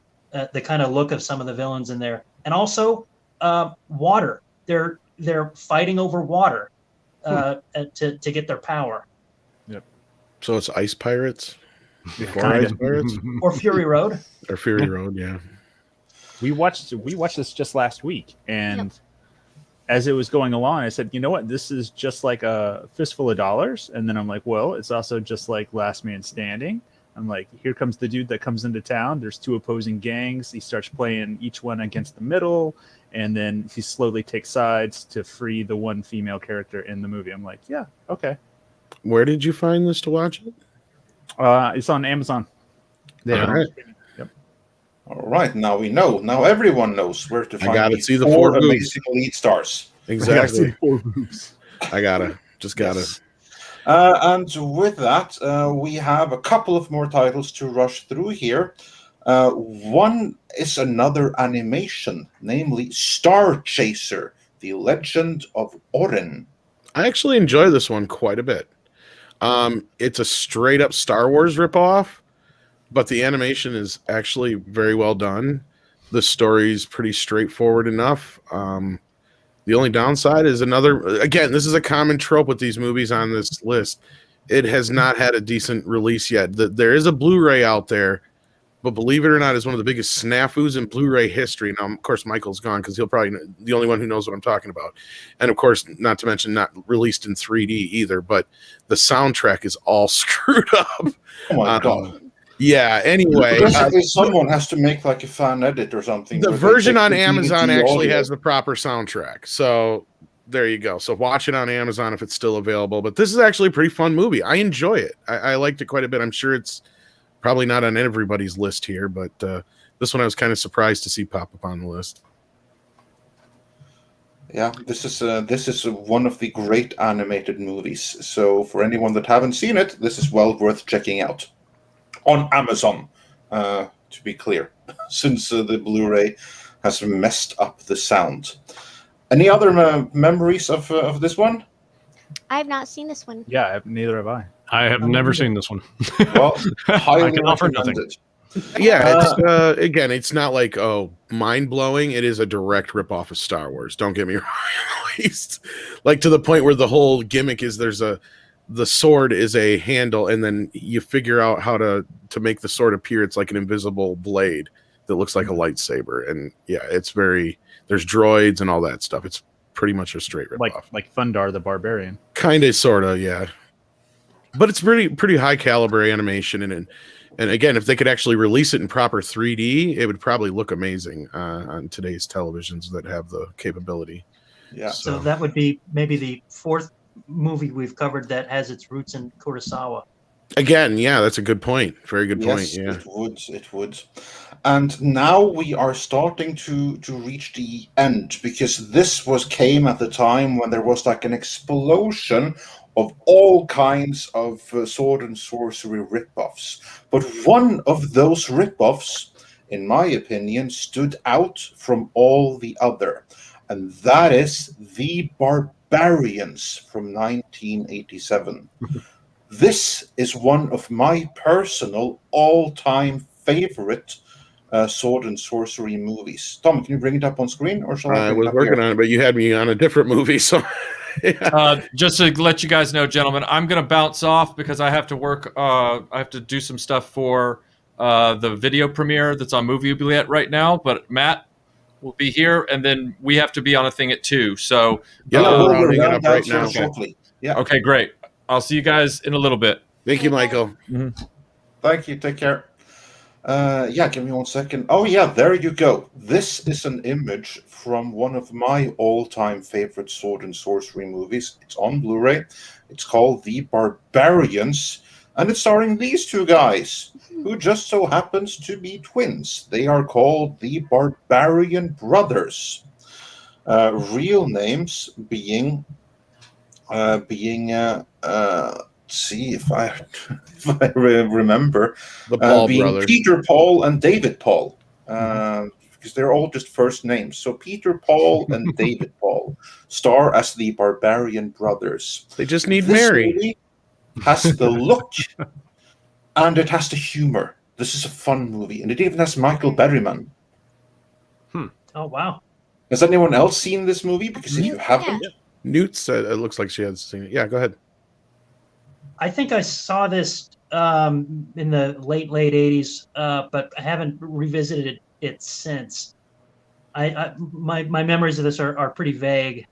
kind of look of some of the villains in there. And also water. They're fighting over water to get their power. So it's Ice Pirates before Kinda. Ice Pirates Or Fury Road. or Fury Road. Yeah. We watched this just last week, and as it was going along, I said, you know what, this is just like a fistful of dollars. And then I'm like, well, it's also just like Last Man Standing. I'm like, here comes the dude that comes into town. There's two opposing gangs. He starts playing each one against the middle, and then he slowly takes sides to free the one female character in the movie. I'm like, yeah, okay. Where did you find this to watch it? It's on Amazon. All right. Yep. All right, now we know. Now everyone knows where to find gotta these see the four four boobs. amazing lead stars. Exactly. Four boobs. I gotta. Yes. And with that, we have a couple of more titles to rush through here. One is another animation, namely Star Chaser, The Legend of Orin. I actually enjoy this one quite a bit. It's a straight up Star Wars ripoff, but the animation is actually very well done. The story's pretty straightforward enough. The only downside is again, this is a common trope with these movies on this list. It has not had a decent release yet. There is a Blu-ray out there, but believe it or not, is one of the biggest snafus in Blu-ray history. Now, of course, Michael's gone because he'll probably the only one who knows what I'm talking about. And of course, not to mention not released in 3D either, but the soundtrack is all screwed up. Oh my god. Yeah, anyway. Basically, someone has to make like a fan edit or something. The where they version take on the Amazon DVD actually audio. has the proper soundtrack. So there you go. So watch it on Amazon if it's still available. But this is actually a pretty fun movie. I enjoy it. I liked it quite a bit. I'm sure it's probably not on everybody's list here, but this one I was kind of surprised to see pop up on the list. Yeah, this is one of the great animated movies. So for anyone that haven't seen it, this is well worth checking out on Amazon. To be clear, since the Blu-ray has messed up the sound. Any other memories of this one? I have not seen this one. Yeah, neither have I. I have never seen this one. Well, highly can offer nothing. recommended. Yeah, it's again, it's not like mind blowing. It is a direct ripoff of Star Wars. Don't get me wrong, at least. Like to the point where the whole gimmick is the sword is a handle, and then you figure out how to make the sword appear. It's like an invisible blade that looks like a lightsaber, and yeah, there's droids and all that stuff. It's pretty much a straight ripoff. Like Thundar the Barbarian. Kind of, sort of, yeah. But it's pretty high caliber animation, and again, if they could actually release it in proper 3D, it would probably look amazing on today's televisions that have the capability. Yeah. So that would be maybe the fourth movie we've covered that has its roots in Kurosawa. Again, yeah, that's a good point. Very good point. Yes, Yeah. it would. And now we are starting to reach the end, because this came at the time when there was like an explosion of all kinds of sword and sorcery ripoffs. But one of those ripoffs, in my opinion, stood out from all the other, and that is The Barbarians from 1987. This is one of my personal all-time favorite sword and sorcery movies. Tom, can you bring it up on screen, or shall I? I was working on it, but you had me on a different movie, so. Yeah. Just to let you guys know, gentlemen, I'm going to bounce off because I have to work. I have to do some stuff for the video premiere that's on Movie Oubliette right now. But Matt will be here, and then we have to be on a thing at 2. So Yeah, we'll we're rounding it round up out right now. shortly. Yeah. Okay, great. I'll see you guys in a little bit. Thank you, Michael. Thank you. Take care. Give me 1 second. Oh, yeah, there you go. This is an image from one of my all-time favorite sword and sorcery movies. It's on Blu-ray. It's called The Barbarians, and it's starring these two guys, who just so happens to be twins. They are called the Barbarian Brothers. Real names being see if I remember, The Paul being brothers. Peter Paul and David Paul, because they're all just first names. So Peter Paul and David Paul star as the Barbarian Brothers. They just need This Mary. movie has the look and it has the humor. This is a fun movie, and it even has Michael Berryman. Oh, wow. Has anyone else seen this movie? Because if you haven't, Newt said it looks like she had seen it. Yeah, go ahead. I think I saw this in the late 80s, but I haven't revisited it since. My memories of this are pretty vague.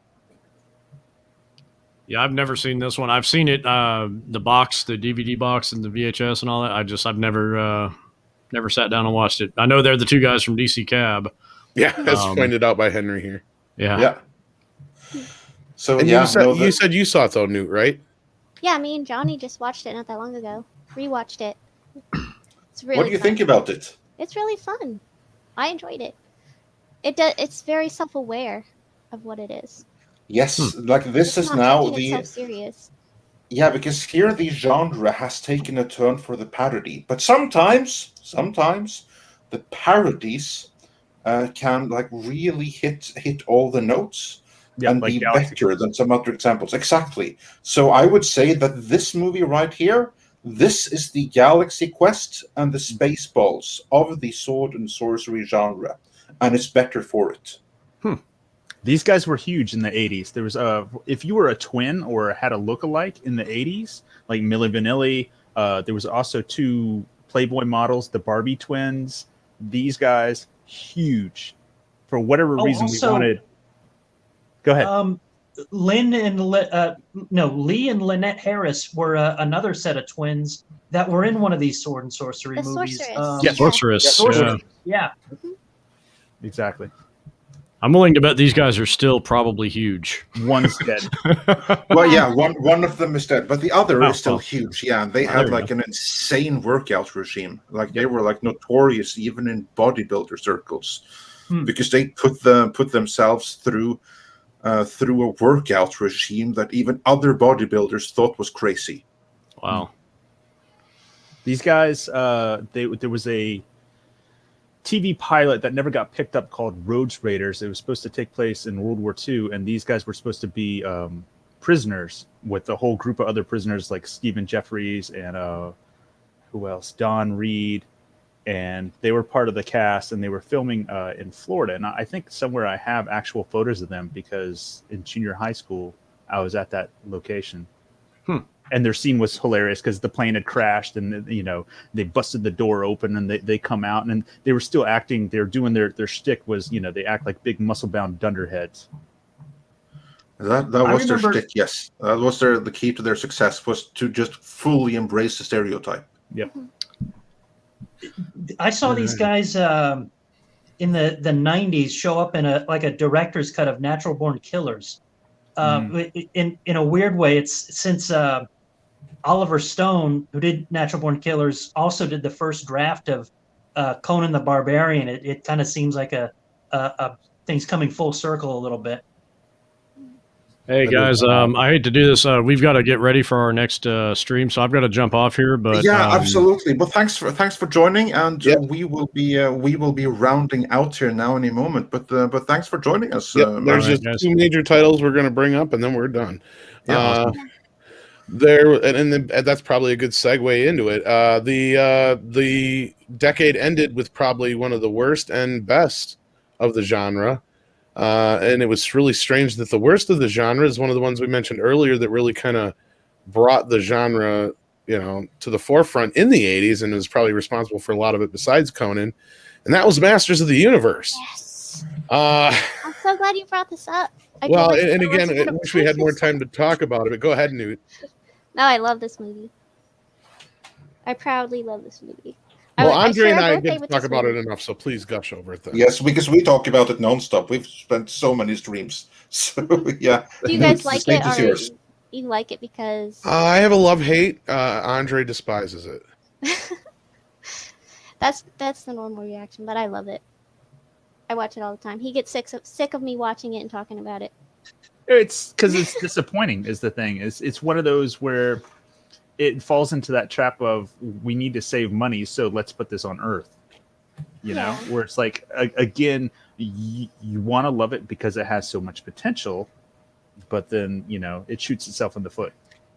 Yeah, I've never seen this one. I've seen it, the box, the DVD box, and the VHS and all that. I've never sat down and watched it. I know they're the two guys from DC Cab. Yeah, as pointed out by Henry here. Yeah. So And you said you saw it though, Newt, right? Yeah, me and Johnny just watched it not that long ago. Rewatched it. It's really. What do you think about it? It's really fun. I enjoyed it. It's very self-aware of what it is. Yes, like this It's is not now taking the itself serious. Yeah, because here the genre has taken a turn for the parody, but sometimes the parodies can like really hit all the notes. And like be Galaxy better Quest. than some other examples. Exactly. So I would say that this movie right here, this is the Galaxy Quest and the Spaceballs of the sword and sorcery genre, and it's better for it. These guys were huge in the 80s. There was if you were a twin or had a look-alike in the 80s, like Milli Vanilli, there was also 2 Playboy models, the Barbie twins. These guys, huge. For whatever reason, we wanted... Go ahead. Lee and Lynette Harris were another set of twins that were in one of these sword and sorcery The movies. Sorceress. Sorceress. Sorceress. Yeah. Yeah. Exactly. I'm willing to bet these guys are still probably huge. One's dead. Well, yeah, one of them is dead, but the other is still Oh. huge. Yeah, and they There had you like go. an insane workout regime. Like they were like notorious even in bodybuilder circles because they put themselves through a workout regime that even other bodybuilders thought was crazy. Wow. These guys, there was a TV pilot that never got picked up called Rhodes Raiders. It was supposed to take place in World War II, and these guys were supposed to be prisoners with a whole group of other prisoners like Stephen Jeffries and who else? Don Reed. And they were part of the cast, and they were filming in Florida. And I think somewhere I have actual photos of them because in junior high school, I was at that location. And their scene was hilarious because the plane had crashed and, they busted the door open and they come out and they were still acting. They were doing their shtick was, they act like big muscle-bound dunderheads. That was their shtick, yes. That was the key to their success, was to just fully embrace the stereotype. Yep. I saw these guys in the 90s show up in a director's cut of Natural Born Killers. In a weird way, it's since Oliver Stone, who did Natural Born Killers, also did the first draft of Conan the Barbarian. It kind of seems like a things coming full circle a little bit. Hey guys, I hate to do this. We've got to get ready for our next stream, so I've got to jump off here. But yeah, absolutely. But thanks for joining, and Yep. we will be rounding out here now in a moment. But thanks for joining us. Yep, there's right, just guys. 2 major titles we're going to bring up, and then we're done. Yeah, awesome. And that's probably a good segue into it. The decade ended with probably one of the worst and best of the genre. And it was really strange that the worst of the genre is one of the ones we mentioned earlier that really kind of brought the genre, to the forefront in the 80s and was probably responsible for a lot of it besides Conan. And that was Masters of the Universe. Yes. I'm so glad you brought this up. Well, and again, I wish we had more time to talk about it, but go ahead, Newt. No, I love this movie. I proudly love this movie. Well, Andre and I didn't talk about it enough, so please gush over it then. Yes, because we talk about it nonstop. We've spent so many streams. So, yeah. Do you guys like it? Or you like it because... I have a love-hate. Andre despises it. That's the normal reaction, but I love it. I watch it all the time. He gets sick of me watching it and talking about it. It's because it's disappointing is the thing. It's one of those where it falls into that trap of we need to save money, so let's put this on Earth. You know, where it's like, again, you want to love it because it has so much potential, but then, it shoots itself in the foot.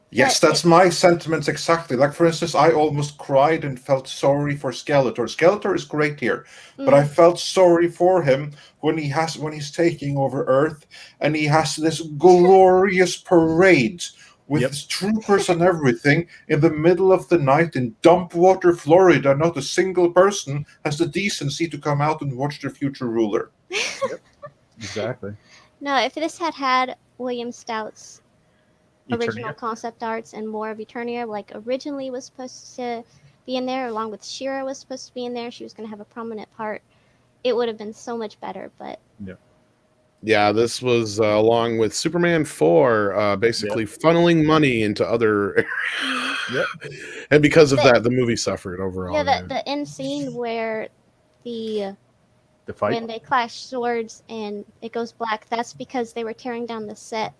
Yes, that's my sentiments exactly. Like, for instance, I almost cried and felt sorry for Skeletor. Skeletor is great here, but I felt sorry for him when he's taking over Earth and he has this glorious parade with his troopers and everything in the middle of the night in Dumpwater, Florida. Not a single person has the decency to come out and watch their future ruler. Exactly. No, if this had William Stout's original concept arts and more of Eternia, like originally was supposed to be in there, along with She-Ra was supposed to be in there. She was going to have a prominent part. It would have been so much better, but... Yeah, this was along with Superman 4, basically funneling money into other areas. And because of that, the movie suffered overall. Yeah, the end scene where the fight? When they clash swords and it goes black, that's because they were tearing down the set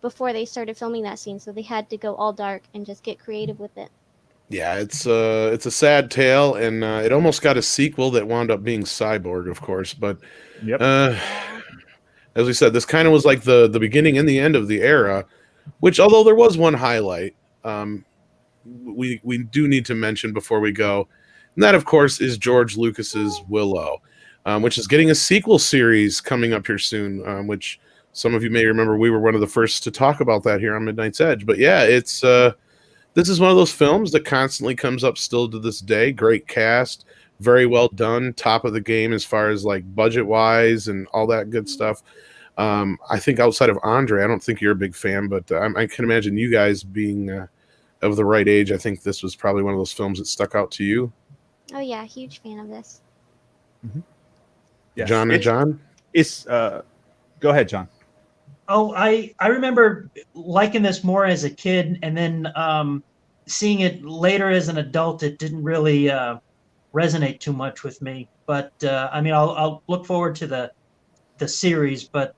before they started filming that scene, so they had to go all dark and just get creative with it. Yeah, it's a sad tale, and it almost got a sequel that wound up being Cyborg, of course. But as we said, this kind of was like the beginning and the end of the era. Which, although there was one highlight, we do need to mention before we go, and that, of course, is George Lucas's Willow, which is getting a sequel series coming up here soon. Which some of you may remember, we were one of the first to talk about that here on Midnight's Edge. But yeah, it's. This is one of those films that constantly comes up still to this day. Great cast, very well done, top of the game as far as like budget-wise and all that good stuff. I think outside of Andre, I don't think you're a big fan, but I can imagine you guys being of the right age. I think this was probably one of those films that stuck out to you. Oh yeah, huge fan of this. Mm-hmm. Yes. John? It's go ahead, John. Oh, I remember liking this more as a kid, and then seeing it later as an adult, it didn't really resonate too much with me. But I mean, I'll look forward to the series. But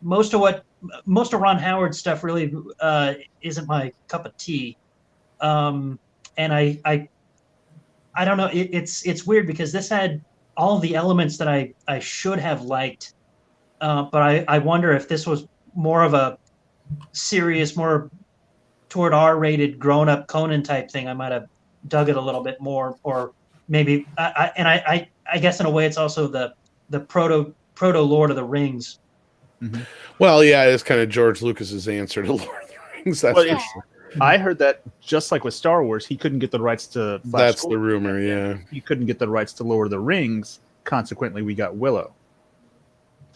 most of Ron Howard's stuff really isn't my cup of tea. And I don't know. It's weird because this had all of the elements that I should have liked. But I wonder if this was more of a serious, more toward R-rated, grown-up Conan type thing. I might have dug it a little bit more, or maybe. I guess in a way, it's also the proto Lord of the Rings. Mm-hmm. Well, yeah, it's kind of George Lucas's answer to Lord of the Rings. That's for sure. I heard that just like with Star Wars, he couldn't get the rights to. That's the rumor. Yeah, he couldn't get the rights to Lord of the Rings. Consequently, we got Willow.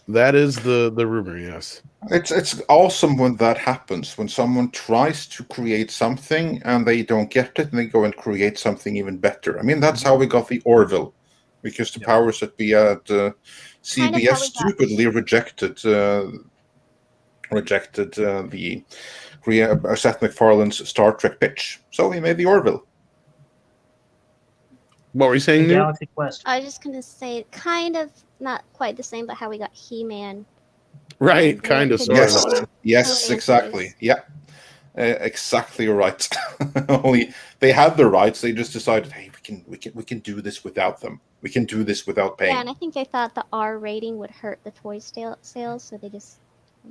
That is the rumor, yes. It's awesome when that happens, when someone tries to create something and they don't get it, and they go and create something even better. I mean, that's how we got the Orville because the Yep. powers that be at Kind of CBS how we got- stupidly rejected the Seth MacFarlane's Star Trek pitch. So he made the Orville. What were you saying, In Newt? Galaxy Quest. I was just gonna say, kind of not quite the same, but how we got He-Man. Right, kind of, sort Yes, of. yes, Conan exactly. series. Yeah, exactly right. Only they had the rights. They just decided, hey, we can do this without them. We can do this without paying. Yeah, and I think they thought the R rating would hurt the toy sales, so they just.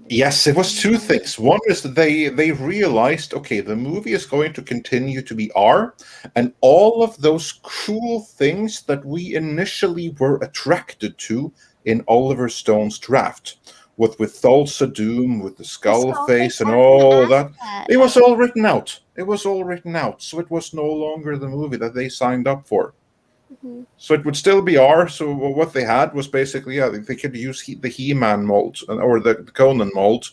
Yes, it was two things. One is that they realized, okay, the movie is going to continue to be R, and all of those cool things that we initially were attracted to in Oliver Stone's draft, with Thulsa Doom, with the skull face, and all that. It was all written out. It was all written out, so it was no longer the movie that they signed up for. Hmm. So it would still be R. So what they had was basically, they could use the He-Man mold or the Conan mold,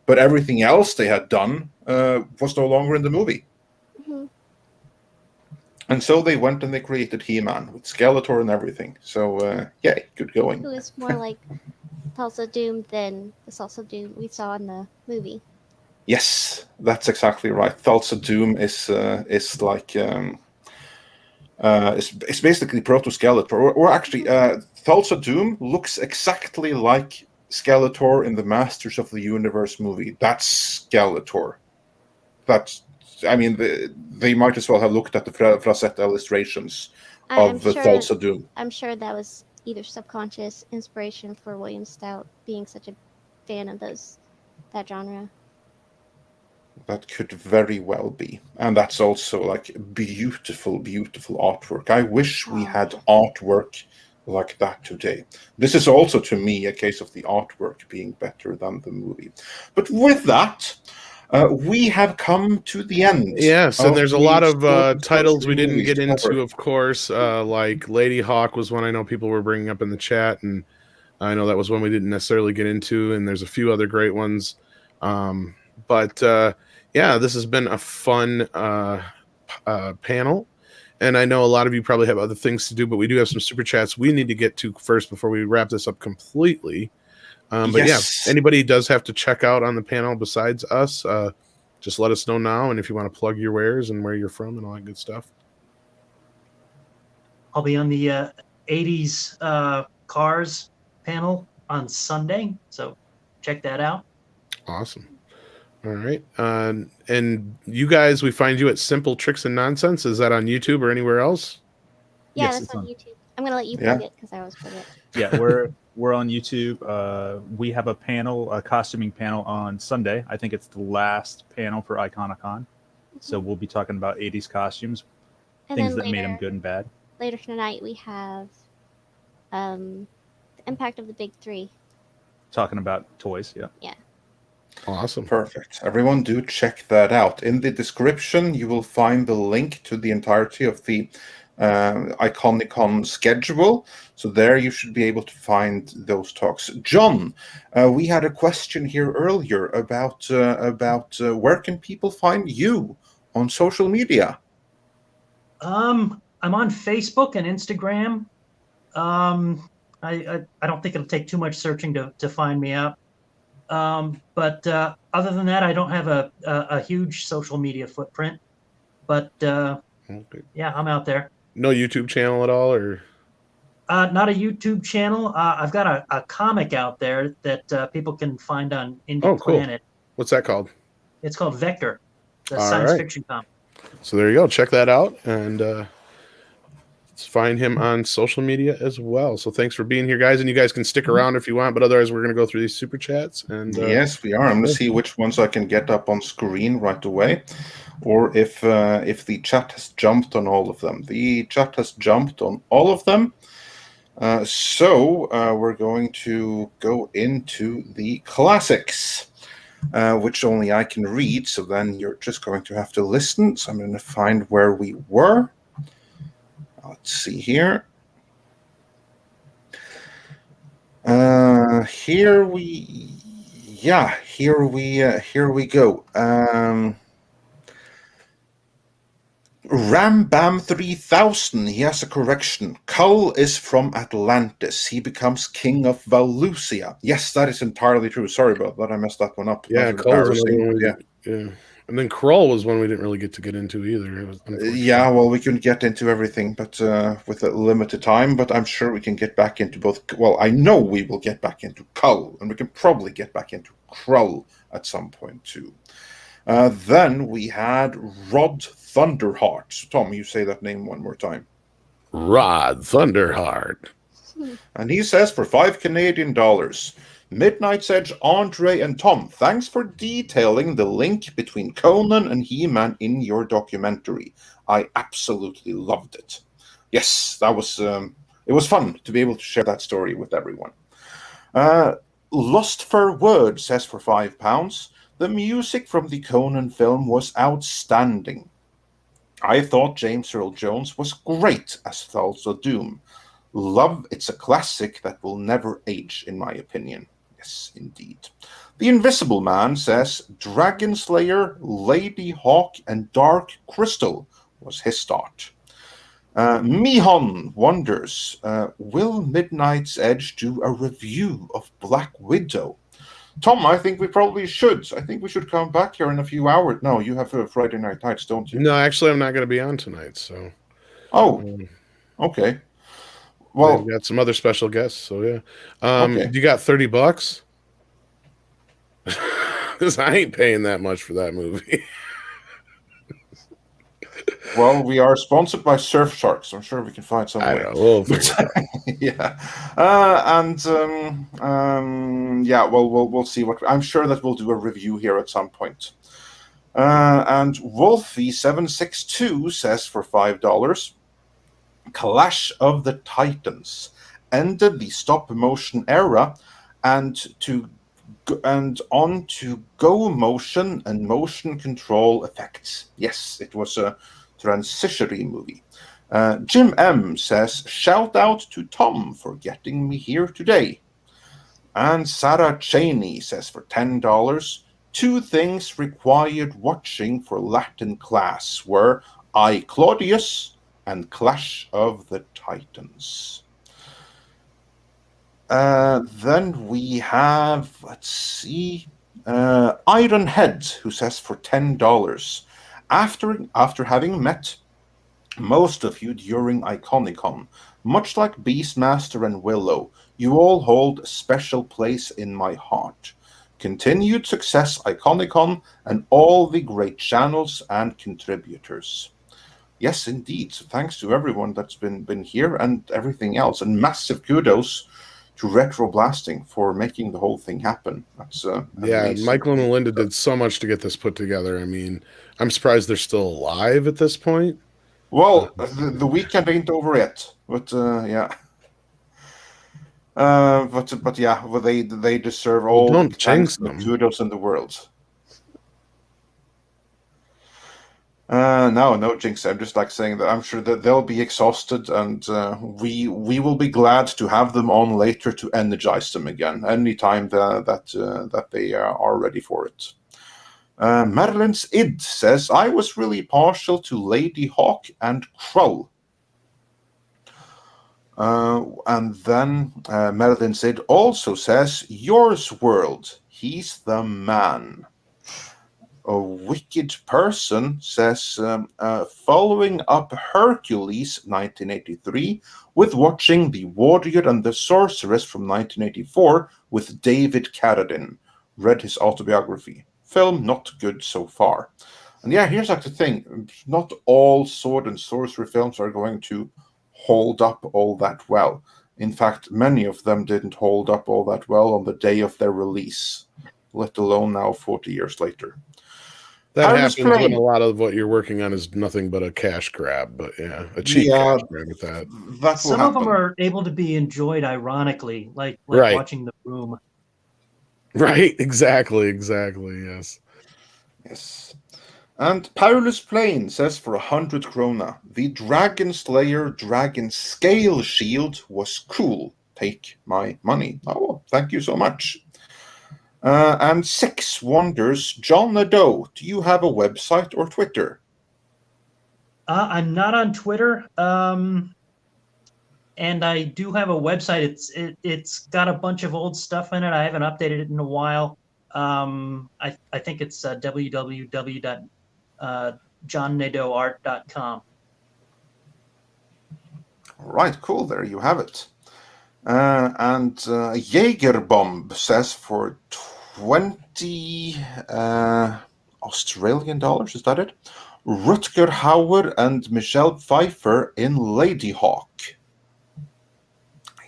but everything else they had done was no longer in the movie. Hmm. And so they went and they created He-Man with Skeletor and everything. So yeah, good going. Who is more like Tulsa Doom than the Tulsa Doom we saw in the movie. Yes, that's exactly right. Thulsa Doom is like it's basically Proto-Skeletor, or actually, Thulsa Doom looks exactly like Skeletor in the Masters of the Universe movie. That's Skeletor. That's, I mean, they might as well have looked at the Frazetta illustrations of Thulsa Doom. I'm sure that was either subconscious inspiration for William Stout being such a fan of that genre. That could very well be. And that's also like beautiful, beautiful artwork. I wish we had artwork like that today. This is also, to me, a case of the artwork being better than the movie. But with that, we have come to the end. Yes, and there's a lot of titles we didn't get movies to into, of course. Like Lady Hawk was one I know people were bringing up in the chat, and I know that was one we didn't necessarily get into, and there's a few other great ones. But yeah, this has been a fun panel, and I know a lot of you probably have other things to do, but we do have some super chats we need to get to first before we wrap this up completely. But Yes. yeah, anybody does have to check out on the panel besides us, just let us know now, and if you want to plug your wares and where you're from and all that good stuff. I'll be on the 80s cars panel on Sunday, so check that out. Awesome. All right. And you guys, we find you at Simple Tricks and Nonsense. Is that on YouTube or anywhere else? Yeah, Yes, that's it's on on. YouTube. I'm gonna let you plug it because I always plug it. Yeah, we're on YouTube. We have a costuming panel on Sunday. I think it's the last panel for Iconicon. So we'll be talking about 80s costumes, And things then that made them good and bad. Later tonight we have the impact of the big three. Talking about toys, yeah. Yeah. Awesome. Perfect. Everyone do check that out. In the description, you will find the link to the entirety of the Iconicon schedule. So there you should be able to find those talks. John, we had a question here earlier about where can people find you on social media? I'm on Facebook and Instagram. I don't think it'll take too much searching to find me out. But other than that, I don't have a huge social media footprint. But Okay. yeah, I'm out there. No YouTube channel at all, or not a YouTube channel. I've got a comic out there that people can find on Indie Oh, cool. Planet. What's that called? It's called Vector, the All science right. fiction comic. So there you go. Check that out, and let's find him on social media as well. So thanks for being here, guys, and you guys can stick around if you want. But otherwise, we're going to go through these super chats. And Yes, we are. I'm going to see which ones I can get up on screen right away, or if the chat has jumped on all of them. The chat has jumped on all of them. So we're going to go into the classics, which only I can read. So then you're just going to have to listen. So I'm going to find where we were. Let's see here. Here we go. Rambam 3000, he has a correction. Krull is from Atlantis. He becomes king of Valusia. Yes, that is entirely true. Sorry about that. I messed that one up. Yeah, That's Krull was embarrassing, another but one. Yeah. And then Krull was one we didn't really get to get into either. It was Yeah, well, we couldn't get into everything, but with a limited time. But I'm sure we can get back into both. Well, I know we will get back into Krull, and we can probably get back into Krull at some point too. Then we had Rod Thunderheart. Tom, you say that name one more time. Rod Thunderheart. And he says for $5 Canadian, Midnight's Edge, Andre and Tom, thanks for detailing the link between Conan and He-Man in your documentary. I absolutely loved it. Yes, that was it was fun to be able to share that story with everyone. Lost for Word says for £5, the music from the Conan film was outstanding. I thought James Earl Jones was great as Thulsa Doom. Love, it's a classic that will never age, in my opinion. Yes, indeed. The Invisible Man says Dragon Slayer, Lady Hawk, and Dark Crystal was his start. Mihon wonders, will Midnight's Edge do a review of Black Widow? Tom, I think we probably should. I think we should come back here in a few hours. No, you have Friday Night Nights, don't you? No, actually, I'm not going to be on tonight. So. Oh, okay. Well, we got some other special guests. So yeah. Okay. You got $30? Because I ain't paying that much for that movie. Well, we are sponsored by Surfshark, so I'm sure we can find some way. I know. We'll figure it Yeah, yeah. Well, we'll see what. I'm sure that we'll do a review here at some point. And Wolfie762 says for $5, Clash of the Titans ended the stop motion era, and on to go motion and motion control effects. Yes, it was a transitionary movie. Jim M says, shout out to Tom for getting me here today. And Sarah Cheney says for $10, two things required watching for Latin class were I, Claudius and Clash of the Titans. Then we have, let's see, Ironhead, who says for $10, after having met most of you during Iconicon, much like Beastmaster and Willow, you all hold a special place in my heart. Continued success, Iconicon, and all the great channels and contributors. Yes, indeed. So thanks to everyone that's been here and everything else, and massive kudos to Retroblasting for making the whole thing happen. That's yeah, amazing. Michael and Melinda did so much to get this put together. I mean, I'm surprised they're still alive at this point. Well, the weekend ain't over yet, but yeah. But yeah, well, they deserve all don't the jinx thanks and them. kudos in the world. No jinx. I'm just like saying that I'm sure that they'll be exhausted, and we will be glad to have them on later to energize them again anytime that they are ready for it. Madeline's Id says, I was really partial to Lady Hawk and Krull. And then Madeline's Id also says, Yours World, he's the man. A Wicked Person says, following up Hercules 1983 with watching The Warrior and the Sorceress from 1984 with David Carradine. Read his autobiography. Film not good so far. And yeah, here's like the thing. Not all sword and sorcery films are going to hold up all that well. In fact, many of them didn't hold up all that well on the day of their release, let alone now 40 years later. That happens when a lot of what you're working on is nothing but a cash grab, but yeah, a cheap cash grab with that. Some of them are able to be enjoyed ironically, like right. watching The Room. Right, exactly, yes. Yes. And Paulus Plain says for 100 krona, the Dragon Slayer Dragon Scale Shield was cool. Take my money. Oh, thank you so much. And Six wonders, John Nadeau, do you have a website or Twitter? I'm not on Twitter, and I do have a website. It's got a bunch of old stuff in it. I haven't updated it in a while. I think it's www.johnnadeauart.com. All right, cool. There you have it. And Jägerbomb says for 20 Australian dollars, is that it? Rutger Hauer and Michelle Pfeiffer in Ladyhawke.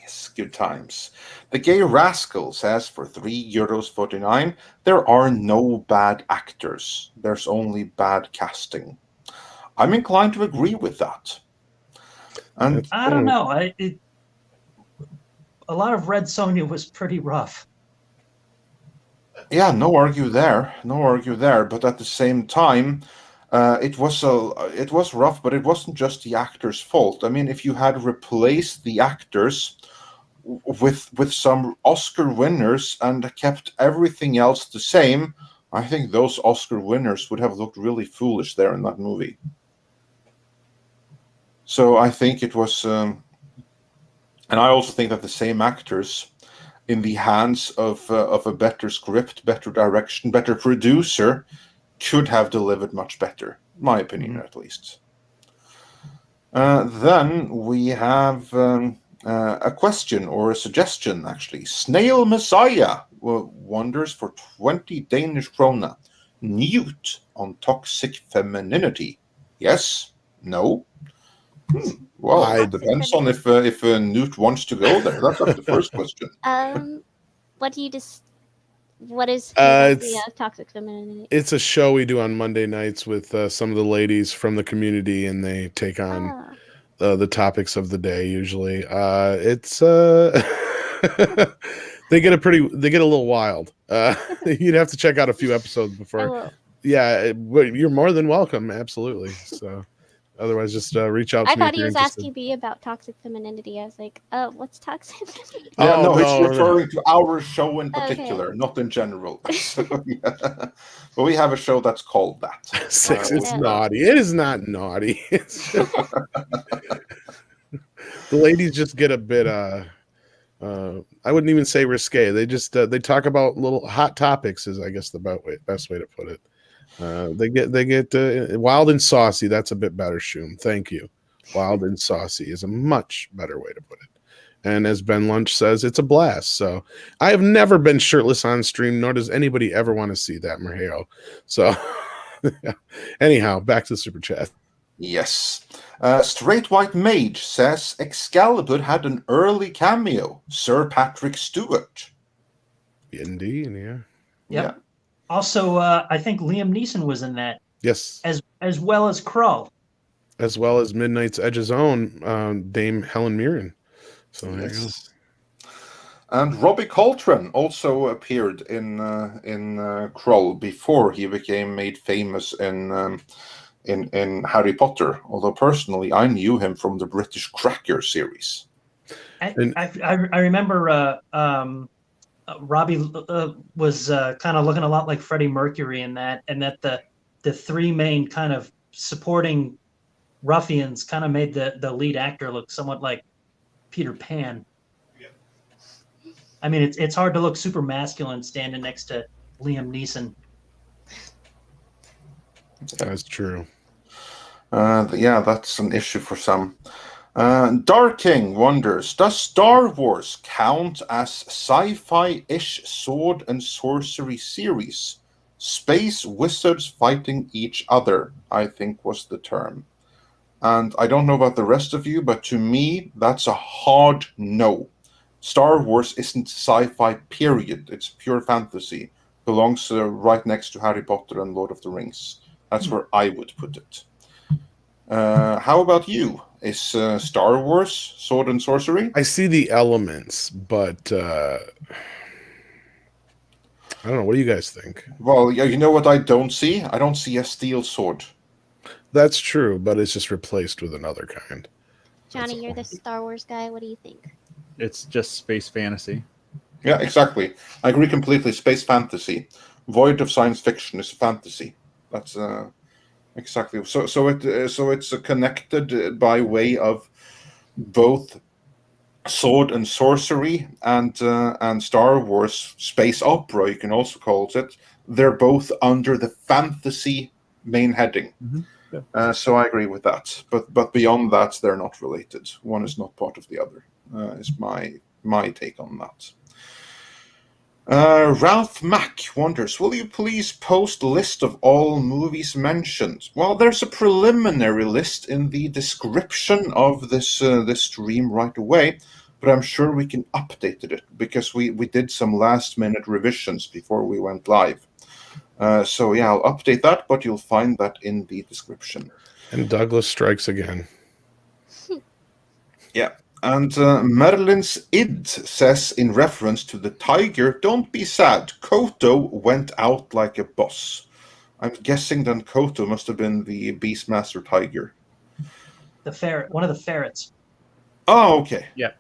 Yes, good times. The Gay Rascal says for €3.49, there are no bad actors. There's only bad casting. I'm inclined to agree with that. And I don't know. A lot of Red Sonja was pretty rough. yeah, no argue there. But at the same time, it was rough, but it wasn't just the actors' fault. I mean, if you had replaced the actors with some Oscar winners and kept everything else the same, I think those Oscar winners would have looked really foolish there in that movie. So I think it was, and I also think that the same actors, in the hands of a better script, better direction, better producer, could have delivered much better, in my opinion, at least. Then we have a question or a suggestion, actually. Snail Messiah wonders for 20 Danish krona. Newt on toxic femininity. Yes? No? Well, it depends on if Newt wants to go there. That's the first question. What do you just? What is the toxic femininity? It's a show we do on Monday nights with some of the ladies from the community, and they take on the topics of the day. Usually, it's they get a little wild. You'd have to check out a few episodes before. Yeah, you're more than welcome. Absolutely. So. Otherwise, just reach out to me. I thought he was asking me about toxic femininity. I was like, what's toxic femininity? No, it's referring to our show in particular, not in general. So, yeah. But we have a show that's called that. It's naughty. It is not naughty. The ladies just get a bit, I wouldn't even say risque. They just, they talk about little hot topics is, I guess, the best way to put it. They get wild and saucy. That's a bit better, Shum. Thank you. Wild and saucy is a much better way to put it. And as Ben Lunch says, it's a blast. So I have never been shirtless on stream, nor does anybody ever want to see that, Merheo. So anyhow, back to the super chat. Yes. Straight White Mage says Excalibur had an early cameo. Sir Patrick Stewart. Indeed, yeah. Yep. Yeah. Also, I think Liam Neeson was in that. Yes. As well as Krull. As well as Midnight's Edge's own Dame Helen Mirren. So there you go. And Robbie Coltrane also appeared in Krull before he became made famous in Harry Potter. Although personally, I knew him from the British Cracker series. I remember Robbie was kind of looking a lot like Freddie Mercury in that, and that the three main kind of supporting ruffians kind of made the lead actor look somewhat like Peter Pan. Yeah. I mean, it's hard to look super masculine standing next to Liam Neeson. That's true. Yeah, that's an issue for some. Dark King wonders, does Star Wars count as sci-fi-ish sword and sorcery series? Space wizards fighting each other, I think was the term. And I don't know about the rest of you, but to me, that's a hard no. Star Wars isn't sci-fi, period. It's pure fantasy. Belongs right next to Harry Potter and Lord of the Rings. That's where I would put it. How about you? Is Star Wars sword and sorcery? I see the elements, but I don't know. What do you guys think? Well, you know what I don't see? I don't see a steel sword. That's true, but it's just replaced with another kind. Johnny, you're the Star Wars guy. What do you think? It's just space fantasy. Yeah, exactly. I agree completely. Space fantasy. Void of science fiction is fantasy. That's Exactly. So it's connected by way of both Sword and Sorcery and Star Wars Space Opera, you can also call it. They're both under the fantasy main heading. Mhm. Yeah. So I agree with that. But beyond that, they're not related. One is not part of the other. Is my take on that. Ralph Mack wonders, will you please post a list of all movies mentioned? Well, there's a preliminary list in the description of this stream right away, but I'm sure we can update it because we did some last-minute revisions before we went live. So yeah, I'll update that, but you'll find that in the description. And Douglas strikes again. Yeah. And Merlin's Id says, in reference to the tiger, don't be sad. Koto went out like a boss. I'm guessing then Koto must have been the Beastmaster tiger. The ferret, one of the ferrets. Oh, okay. Yeah.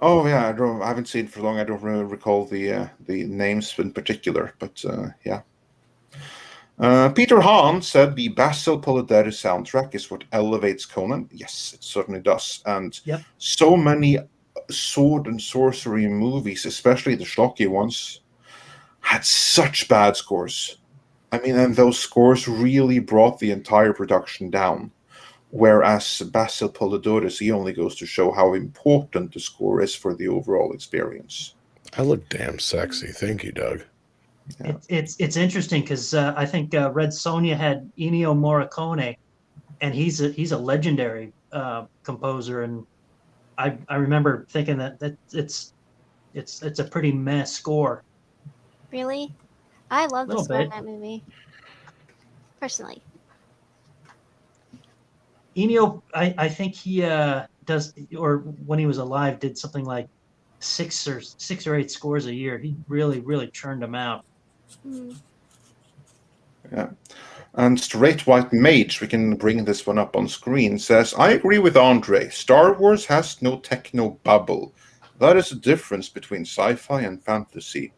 Oh, yeah. I haven't seen it for long. I don't really recall the names in particular, but yeah. Peter Hahn said the Basil Polidori soundtrack is what elevates Conan. Yes, it certainly does. And so many Sword and Sorcery movies, especially the schlocky ones, had such bad scores. I mean, and those scores really brought the entire production down. Whereas Basil Polidori's, he only goes to show how important the score is for the overall experience. I look damn sexy. Thank you, Doug. Yeah. It's interesting because I think Red Sonja had Ennio Morricone, and he's a legendary composer, and I remember thinking that it's a pretty meh score. Really, I love the Little score in bit. that movie. Personally, Ennio, I think he does, or when he was alive, did something like six or eight scores a year. He really churned them out. Yeah. And Straight White Mage, we can bring this one up on screen, says, I agree with Andre. Star Wars has no techno bubble. That is the difference between sci-fi and fantasy.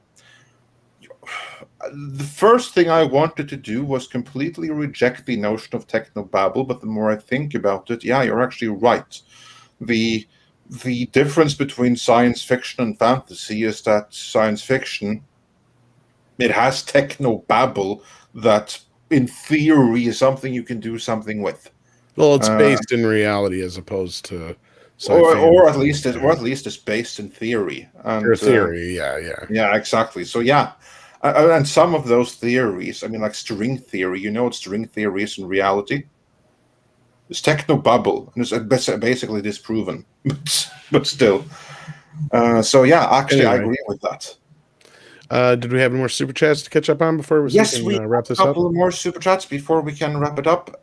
The first thing I wanted to do was completely reject the notion of techno babble, but the more I think about it, yeah, you're actually right. The difference between science fiction and fantasy is that science fiction, it has techno babble that, in theory, is something you can do something with. Well, it's based in reality as opposed to or at least it's based in theory. And, or theory, yeah. Yeah, exactly. So yeah, and some of those theories, I mean, like string theory. You know what string theory is in reality? It's techno bubble, and it's basically disproven, but still. So yeah, actually, anyway. I agree with that. Did we have any more super chats to catch up on before we can wrap this up? A couple of more super chats before we can wrap it up.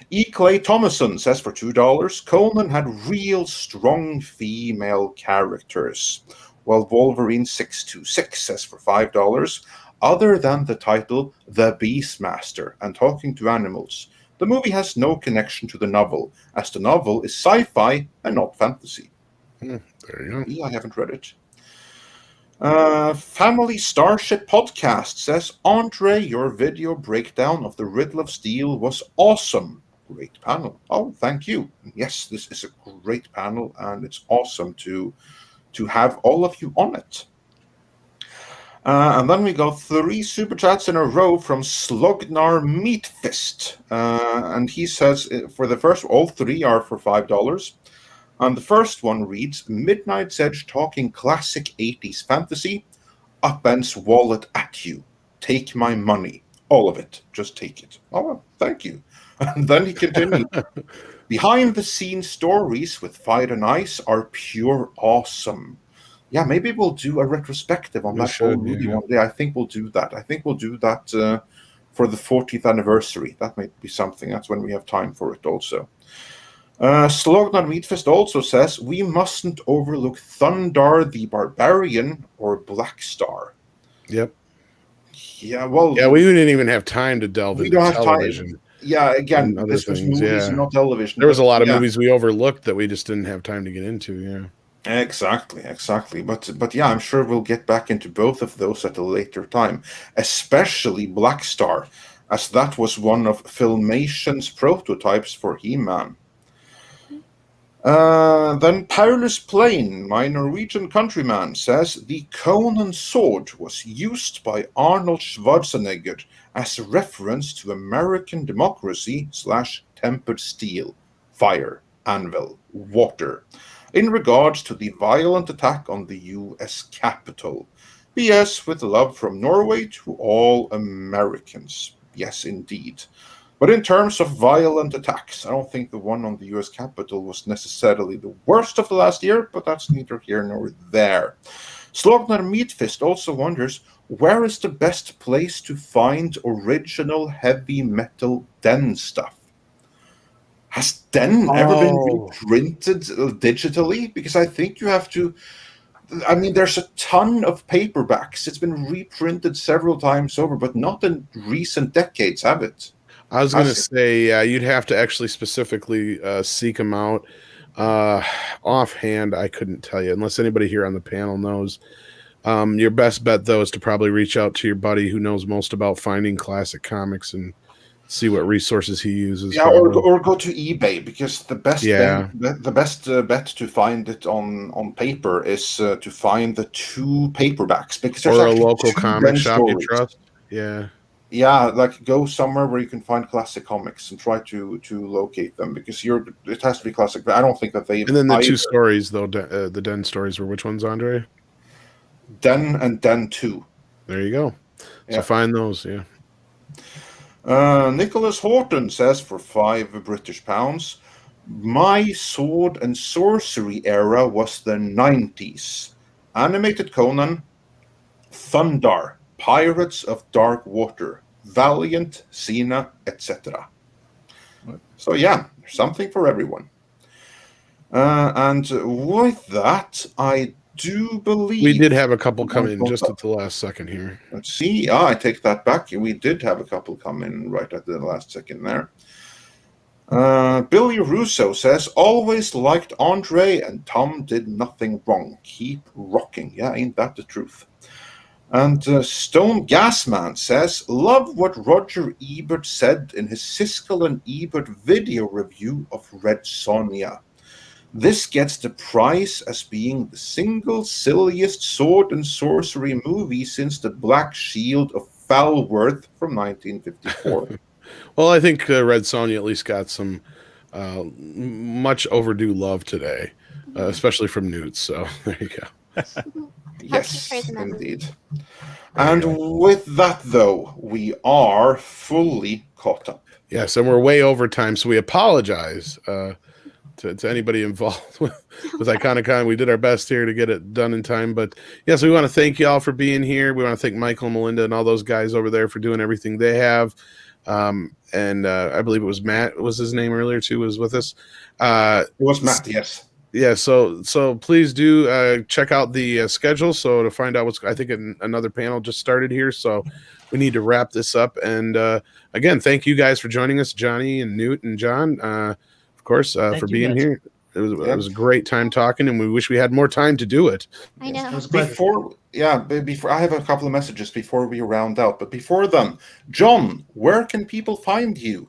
E. Clay Thomason says for $2, Conan had real strong female characters, while Wolverine 626 says for $5, other than the title The Beastmaster and talking to animals, the movie has no connection to the novel, as the novel is sci-fi and not fantasy. There you go. Yeah, I haven't read it. Family Starship Podcast says, Andre, your video breakdown of the Riddle of Steel was awesome. Great panel. Oh, thank you. Yes, this is a great panel, and it's awesome to have all of you on it. And then we got 3 super chats in a row from Slognar Meatfist. And he says, for the first, all 3 are for $5. And the first one reads, Midnight's Edge talking classic 80s fantasy, upends wallet at you. Take my money. All of it. Just take it. Oh, thank you. And then he continued, behind-the-scenes stories with Fire and Ice are pure awesome. Yeah, maybe we'll do a retrospective on that whole movie one day. I think we'll do that. For the 40th anniversary. That might be something. That's when we have time for it also. Slognar Meatfist also says, we mustn't overlook Thundar the Barbarian or Black Star. Yep. Yeah, well... Yeah, we didn't even have time to delve into television. Time. Yeah, again, this was movies and not television. There was a lot of movies we overlooked that we just didn't have time to get into, yeah. Exactly. But yeah, I'm sure we'll get back into both of those at a later time, especially Black Star. as that was one of Filmation's prototypes for He-Man. Then Perilous Plain, my Norwegian countryman, says the Conan sword was used by Arnold Schwarzenegger as a reference to American democracy / tempered steel, fire, anvil, water, in regards to the violent attack on the U.S. Capitol. BS with love from Norway to all Americans. Yes, indeed. But in terms of violent attacks, I don't think the one on the US Capitol was necessarily the worst of the last year, but that's neither here nor there. Slognar Meatfist also wonders, where is the best place to find original heavy metal Den stuff? Has Den ever been reprinted digitally? Because I think you have to... I mean, there's a ton of paperbacks. It's been reprinted several times over, but not in recent decades, have it? I was going to say, yeah, you'd have to actually specifically seek them out. Offhand, I couldn't tell you, unless anybody here on the panel knows. Your best bet, though, is to probably reach out to your buddy who knows most about finding classic comics and see what resources he uses. Yeah, or go to eBay, because the best bet to find it on paper is to find the 2 paperbacks, because there's or a actually local 2 comic Ben shop stories. you trust. Yeah. Yeah, like go somewhere where you can find classic comics and try to locate them, because it has to be classic. But I don't think that they. And then the 2 stories, though, the Den stories were which ones, Andre? Den and Den 2. There you go. Yeah. So find those. Yeah. Nicholas Horton says for £5 my Sword and Sorcery era was the 90s. Animated Conan, Thundar, Pirates of Dark Water, Valiant, Xena, etc. So yeah, there's something for everyone. And with that, I do believe... We did have a couple come in just at the last second here. Let's see. I take that back. We did have a couple come in right at the last second there. Billy Russo says, always liked Andre and Tom did nothing wrong. Keep rocking. Yeah, ain't that the truth? And Stone Gasman says, love what Roger Ebert said in his Siskel and Ebert video review of Red Sonja. This gets the prize as being the single silliest sword and sorcery movie since The Black Shield of Falworth from 1954. Well, I think Red Sonja at least got some much overdue love today, especially from Newt. So there you go. Yes, indeed. And with that, though, we are fully caught up. Yes, and we're way over time, so we apologize to anybody involved with Iconicon. We did our best here to get it done in time, but yes, we want to thank you all for being here. We want to thank Michael and Melinda and all those guys over there for doing everything they have. And I believe it was Matt, was his name earlier too, was with us. It was Matt, yes. Yeah, so please do check out the schedule. So to find out what's, I think another panel just started here, so we need to wrap this up. And again, thank you guys for joining us, Johnny and Newt and John, of course, for being here. It was a great time talking, and we wish we had more time to do it. I know. Before I have a couple of messages before we round out, but before them, John, where can people find you?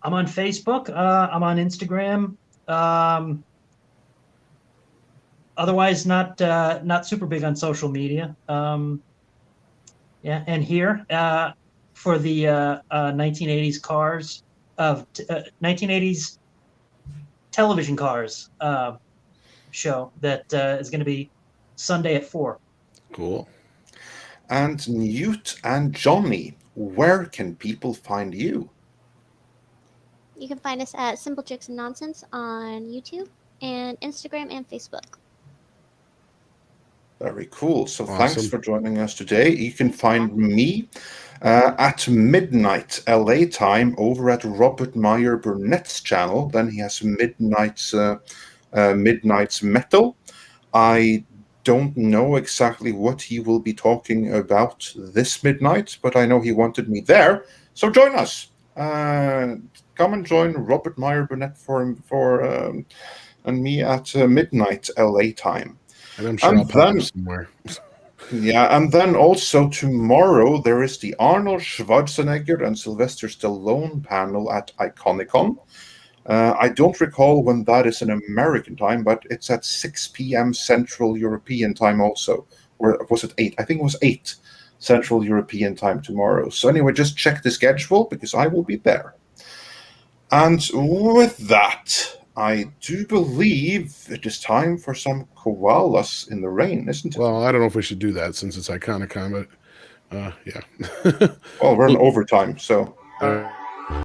I'm on Facebook. I'm on Instagram. Otherwise, not super big on social media. Yeah, and here for the 1980s cars of 1980s television cars show that is going to be Sunday at 4. Cool. And Newt and Johnny, where can people find you? You can find us at Simple Tricks and Nonsense on YouTube and Instagram and Facebook. Very cool. So Awesome. Thanks for joining us today. You can find me at midnight LA time over at Robert Meyer Burnett's channel. Then he has Midnight's Metal. I don't know exactly what he will be talking about this midnight, but I know he wanted me there. So join us. Come and join Robert Meyer Burnett and me at midnight LA time. And I'm sure I'll pop up somewhere. Yeah, and then also tomorrow there is the Arnold Schwarzenegger and Sylvester Stallone panel at Iconicon. I don't recall when that is in American time, but it's at 6 p.m. Central European time also. Or was it 8? I think it was 8 Central European time tomorrow. So anyway, just check the schedule because I will be there. And with that, I do believe it is time for some koalas in the rain, isn't it? Well, I don't know if we should do that since it's Iconicon, but yeah. Well, we're in overtime, so.